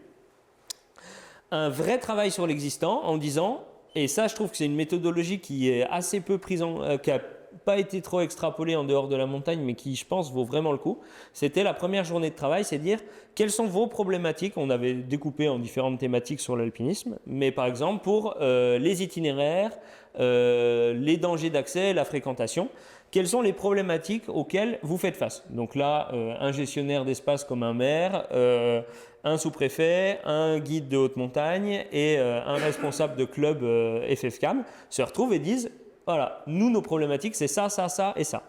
Un vrai travail sur l'existant en disant, et ça je trouve que c'est une méthodologie qui est assez peu prise qui a pas été trop extrapolé en dehors de la montagne, mais qui, je pense, vaut vraiment le coup. C'était la première journée de travail, c'est dire quelles sont vos problématiques. On avait découpé en différentes thématiques sur l'alpinisme, mais par exemple pour les itinéraires, les dangers d'accès, la fréquentation. Quelles sont les problématiques auxquelles vous faites face? Donc là, un gestionnaire d'espace comme un maire, un sous-préfet, un guide de haute montagne et un responsable de club FFCAM se retrouvent et disent voilà, nous, nos problématiques, c'est ça, ça, ça et ça.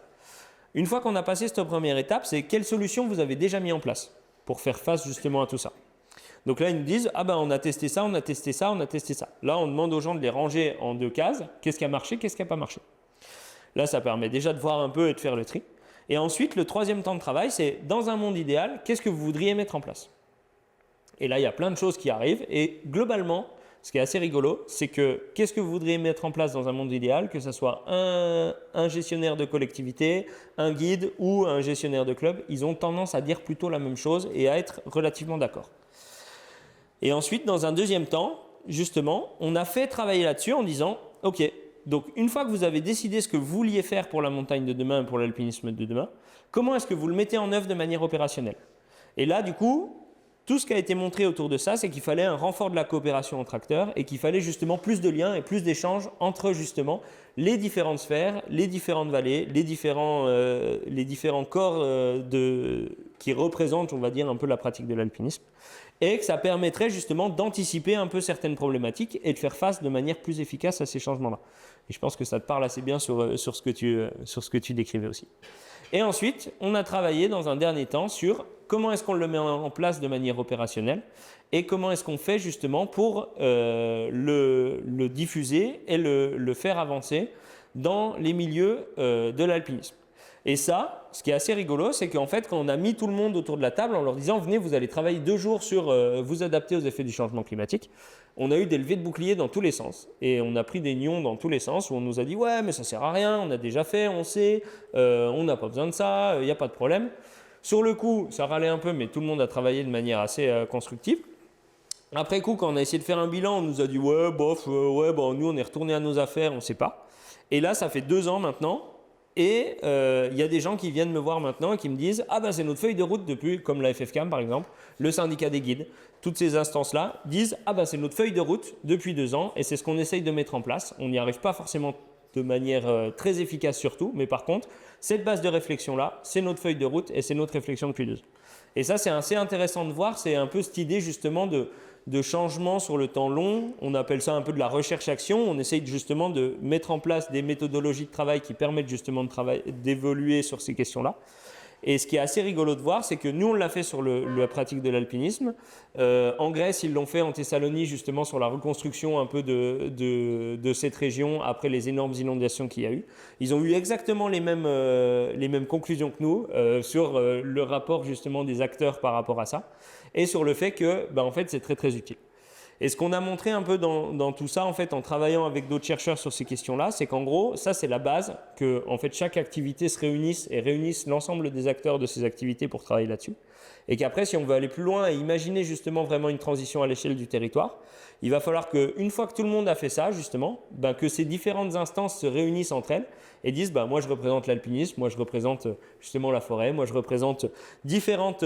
Une fois qu'on a passé cette première étape, c'est quelles solutions vous avez déjà mis en place pour faire face justement à tout ça. Donc là, ils nous disent ah ben on a testé ça, on a testé ça, on a testé ça. Là, on demande aux gens de les ranger en 2 cases. Qu'est-ce qui a marché, qu'est-ce qui n'a pas marché? Là, ça permet déjà de voir un peu et de faire le tri. Et ensuite, le 3e temps de travail, c'est dans un monde idéal, qu'est-ce que vous voudriez mettre en place? Et là, il y a plein de choses qui arrivent. Et globalement, ce qui est assez rigolo, c'est que qu'est-ce que vous voudriez mettre en place dans un monde idéal, que ce soit un gestionnaire de collectivité, un guide ou un gestionnaire de club, ils ont tendance à dire plutôt la même chose et à être relativement d'accord. Et ensuite, dans un 2e temps, justement, on a fait travailler là-dessus en disant « Ok, donc une fois que vous avez décidé ce que vous vouliez faire pour la montagne de demain et pour l'alpinisme de demain, comment est-ce que vous le mettez en œuvre de manière opérationnelle ?» Et là, du coup, tout ce qui a été montré autour de ça, c'est qu'il fallait un renfort de la coopération entre acteurs et qu'il fallait justement plus de liens et plus d'échanges entre justement les différentes sphères, les différentes vallées, les différents corps qui représentent, on va dire, un peu la pratique de l'alpinisme, et que ça permettrait justement d'anticiper un peu certaines problématiques et de faire face de manière plus efficace à ces changements-là. Et je pense que ça te parle assez bien sur ce que tu décrivais aussi. Et ensuite, on a travaillé dans un dernier temps sur comment est-ce qu'on le met en place de manière opérationnelle et comment est-ce qu'on fait justement pour le diffuser et le faire avancer dans les milieux de l'alpinisme. Et ça, ce qui est assez rigolo, c'est qu'en fait, quand on a mis tout le monde autour de la table en leur disant « Venez, vous allez travailler 2 jours sur vous adapter aux effets du changement climatique », on a eu des levées de boucliers dans tous les sens. Et on a pris des nions dans tous les sens où on nous a dit « Ouais, mais ça ne sert à rien, on a déjà fait, on sait, on n'a pas besoin de ça, il n'y a pas de problème ». Sur le coup, ça râlait un peu, mais tout le monde a travaillé de manière assez constructive. Après coup, quand on a essayé de faire un bilan, on nous a dit « Ouais, bof, nous on est retourné à nos affaires, on ne sait pas ». Et là, ça fait 2 ans maintenant. Et il y a des gens qui viennent me voir maintenant et qui me disent « Ah ben c'est notre feuille de route depuis, comme la FFCAM par exemple, le syndicat des guides, toutes ces instances-là disent « Ah ben c'est notre feuille de route depuis 2 ans et c'est ce qu'on essaye de mettre en place. On n'y arrive pas forcément de manière très efficace surtout, mais par contre, cette base de réflexion-là, c'est notre feuille de route et c'est notre réflexion depuis 2 ans. » Et ça, c'est assez intéressant de voir, c'est un peu cette idée justement de changement sur le temps long. On appelle ça un peu de la recherche-action. On essaye justement de mettre en place des méthodologies de travail qui permettent justement d'évoluer sur ces questions-là. Et ce qui est assez rigolo de voir, c'est que nous, on l'a fait sur la pratique de l'alpinisme. En Grèce, ils l'ont fait en Thessalonique, justement, sur la reconstruction un peu de cette région après les énormes inondations qu'il y a eu. Ils ont eu exactement les mêmes conclusions que nous sur le rapport, justement, des acteurs par rapport à ça et sur le fait que, en fait, c'est très, très utile. Et ce qu'on a montré un peu dans tout ça, en fait, en travaillant avec d'autres chercheurs sur ces questions-là, c'est qu'en gros, ça, c'est la base, que en fait, chaque activité se réunisse l'ensemble des acteurs de ces activités pour travailler là-dessus. Et qu'après, si on veut aller plus loin et imaginer justement vraiment une transition à l'échelle du territoire, il va falloir qu'une fois que tout le monde a fait ça, justement, que ces différentes instances se réunissent entre elles et disent moi je représente l'alpinisme, moi je représente justement la forêt, moi je représente différentes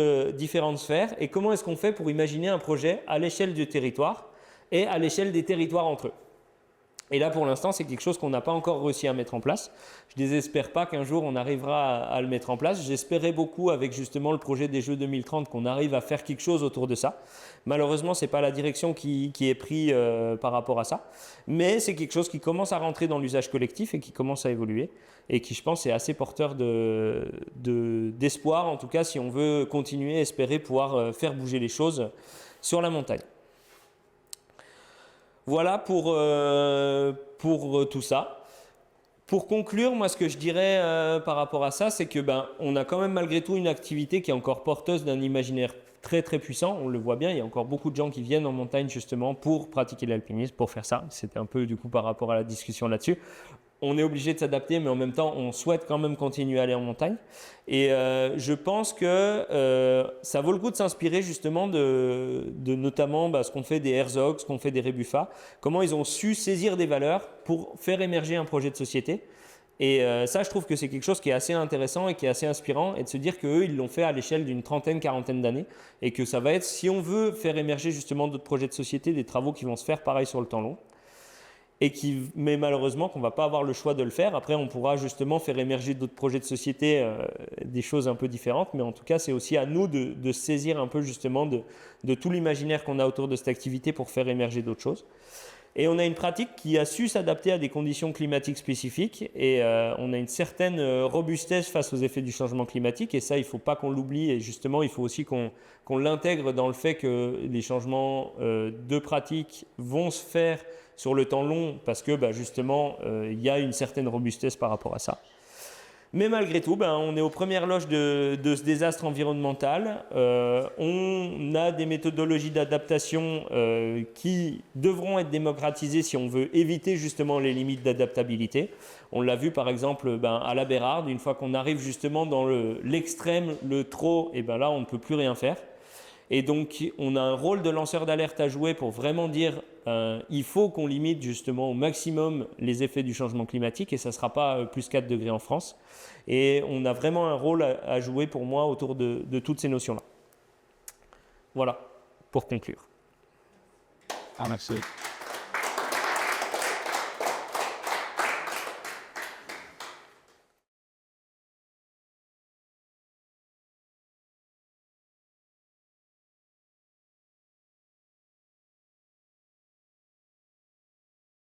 sphères, et comment est-ce qu'on fait pour imaginer un projet à l'échelle du territoire et à l'échelle des territoires entre eux. Et là, pour l'instant, c'est quelque chose qu'on n'a pas encore réussi à mettre en place. Je ne désespère pas qu'un jour, on arrivera à le mettre en place. J'espérais beaucoup, avec justement le projet des Jeux 2030, qu'on arrive à faire quelque chose autour de ça. Malheureusement, ce n'est pas la direction qui est prise par rapport à ça. Mais c'est quelque chose qui commence à rentrer dans l'usage collectif et qui commence à évoluer. Et qui, je pense, est assez porteur d'espoir, en tout cas, si on veut continuer, espérer pouvoir faire bouger les choses sur la montagne. Voilà pour tout ça. Pour conclure, moi, ce que je dirais par rapport à ça, c'est que on a quand même malgré tout une activité qui est encore porteuse d'un imaginaire très très puissant. On le voit bien, il y a encore beaucoup de gens qui viennent en montagne justement pour pratiquer l'alpinisme, pour faire ça. C'était un peu du coup par rapport à la discussion là-dessus. On est obligé de s'adapter, mais en même temps, on souhaite quand même continuer à aller en montagne. Et je pense que ça vaut le coup de s'inspirer justement de notamment ce qu'on fait des Herzog, ce qu'on fait des Rebuffa, comment ils ont su saisir des valeurs pour faire émerger un projet de société Et ça, je trouve que c'est quelque chose qui est assez intéressant et qui est assez inspirant, et de se dire qu'eux, ils l'ont fait à l'échelle d'une trentaine, quarantaine d'années, et que ça va être, si on veut faire émerger justement d'autres projets de société, des travaux qui vont se faire pareil sur le temps long, mais malheureusement qu'on ne va pas avoir le choix de le faire. Après, on pourra justement faire émerger d'autres projets de société, des choses un peu différentes, mais en tout cas, c'est aussi à nous de saisir un peu justement de tout l'imaginaire qu'on a autour de cette activité pour faire émerger d'autres choses. Et on a une pratique qui a su s'adapter à des conditions climatiques spécifiques, et on a une certaine robustesse face aux effets du changement climatique, et ça, il ne faut pas qu'on l'oublie, et justement, il faut aussi qu'on l'intègre dans le fait que les changements de pratique vont se faire sur le temps long, parce que justement, il y a une certaine robustesse par rapport à ça. Mais malgré tout, on est aux premières loges de ce désastre environnemental. On a des méthodologies d'adaptation qui devront être démocratisées si on veut éviter justement les limites d'adaptabilité. On l'a vu par exemple à la Bérarde, une fois qu'on arrive justement dans l'extrême, le trop, et là on ne peut plus rien faire. Et donc on a un rôle de lanceur d'alerte à jouer pour vraiment dire il faut qu'on limite justement au maximum les effets du changement climatique, et ça ne sera pas plus 4 degrés en France. Et on a vraiment un rôle à jouer pour moi autour de toutes ces notions-là. Voilà, pour conclure. Merci.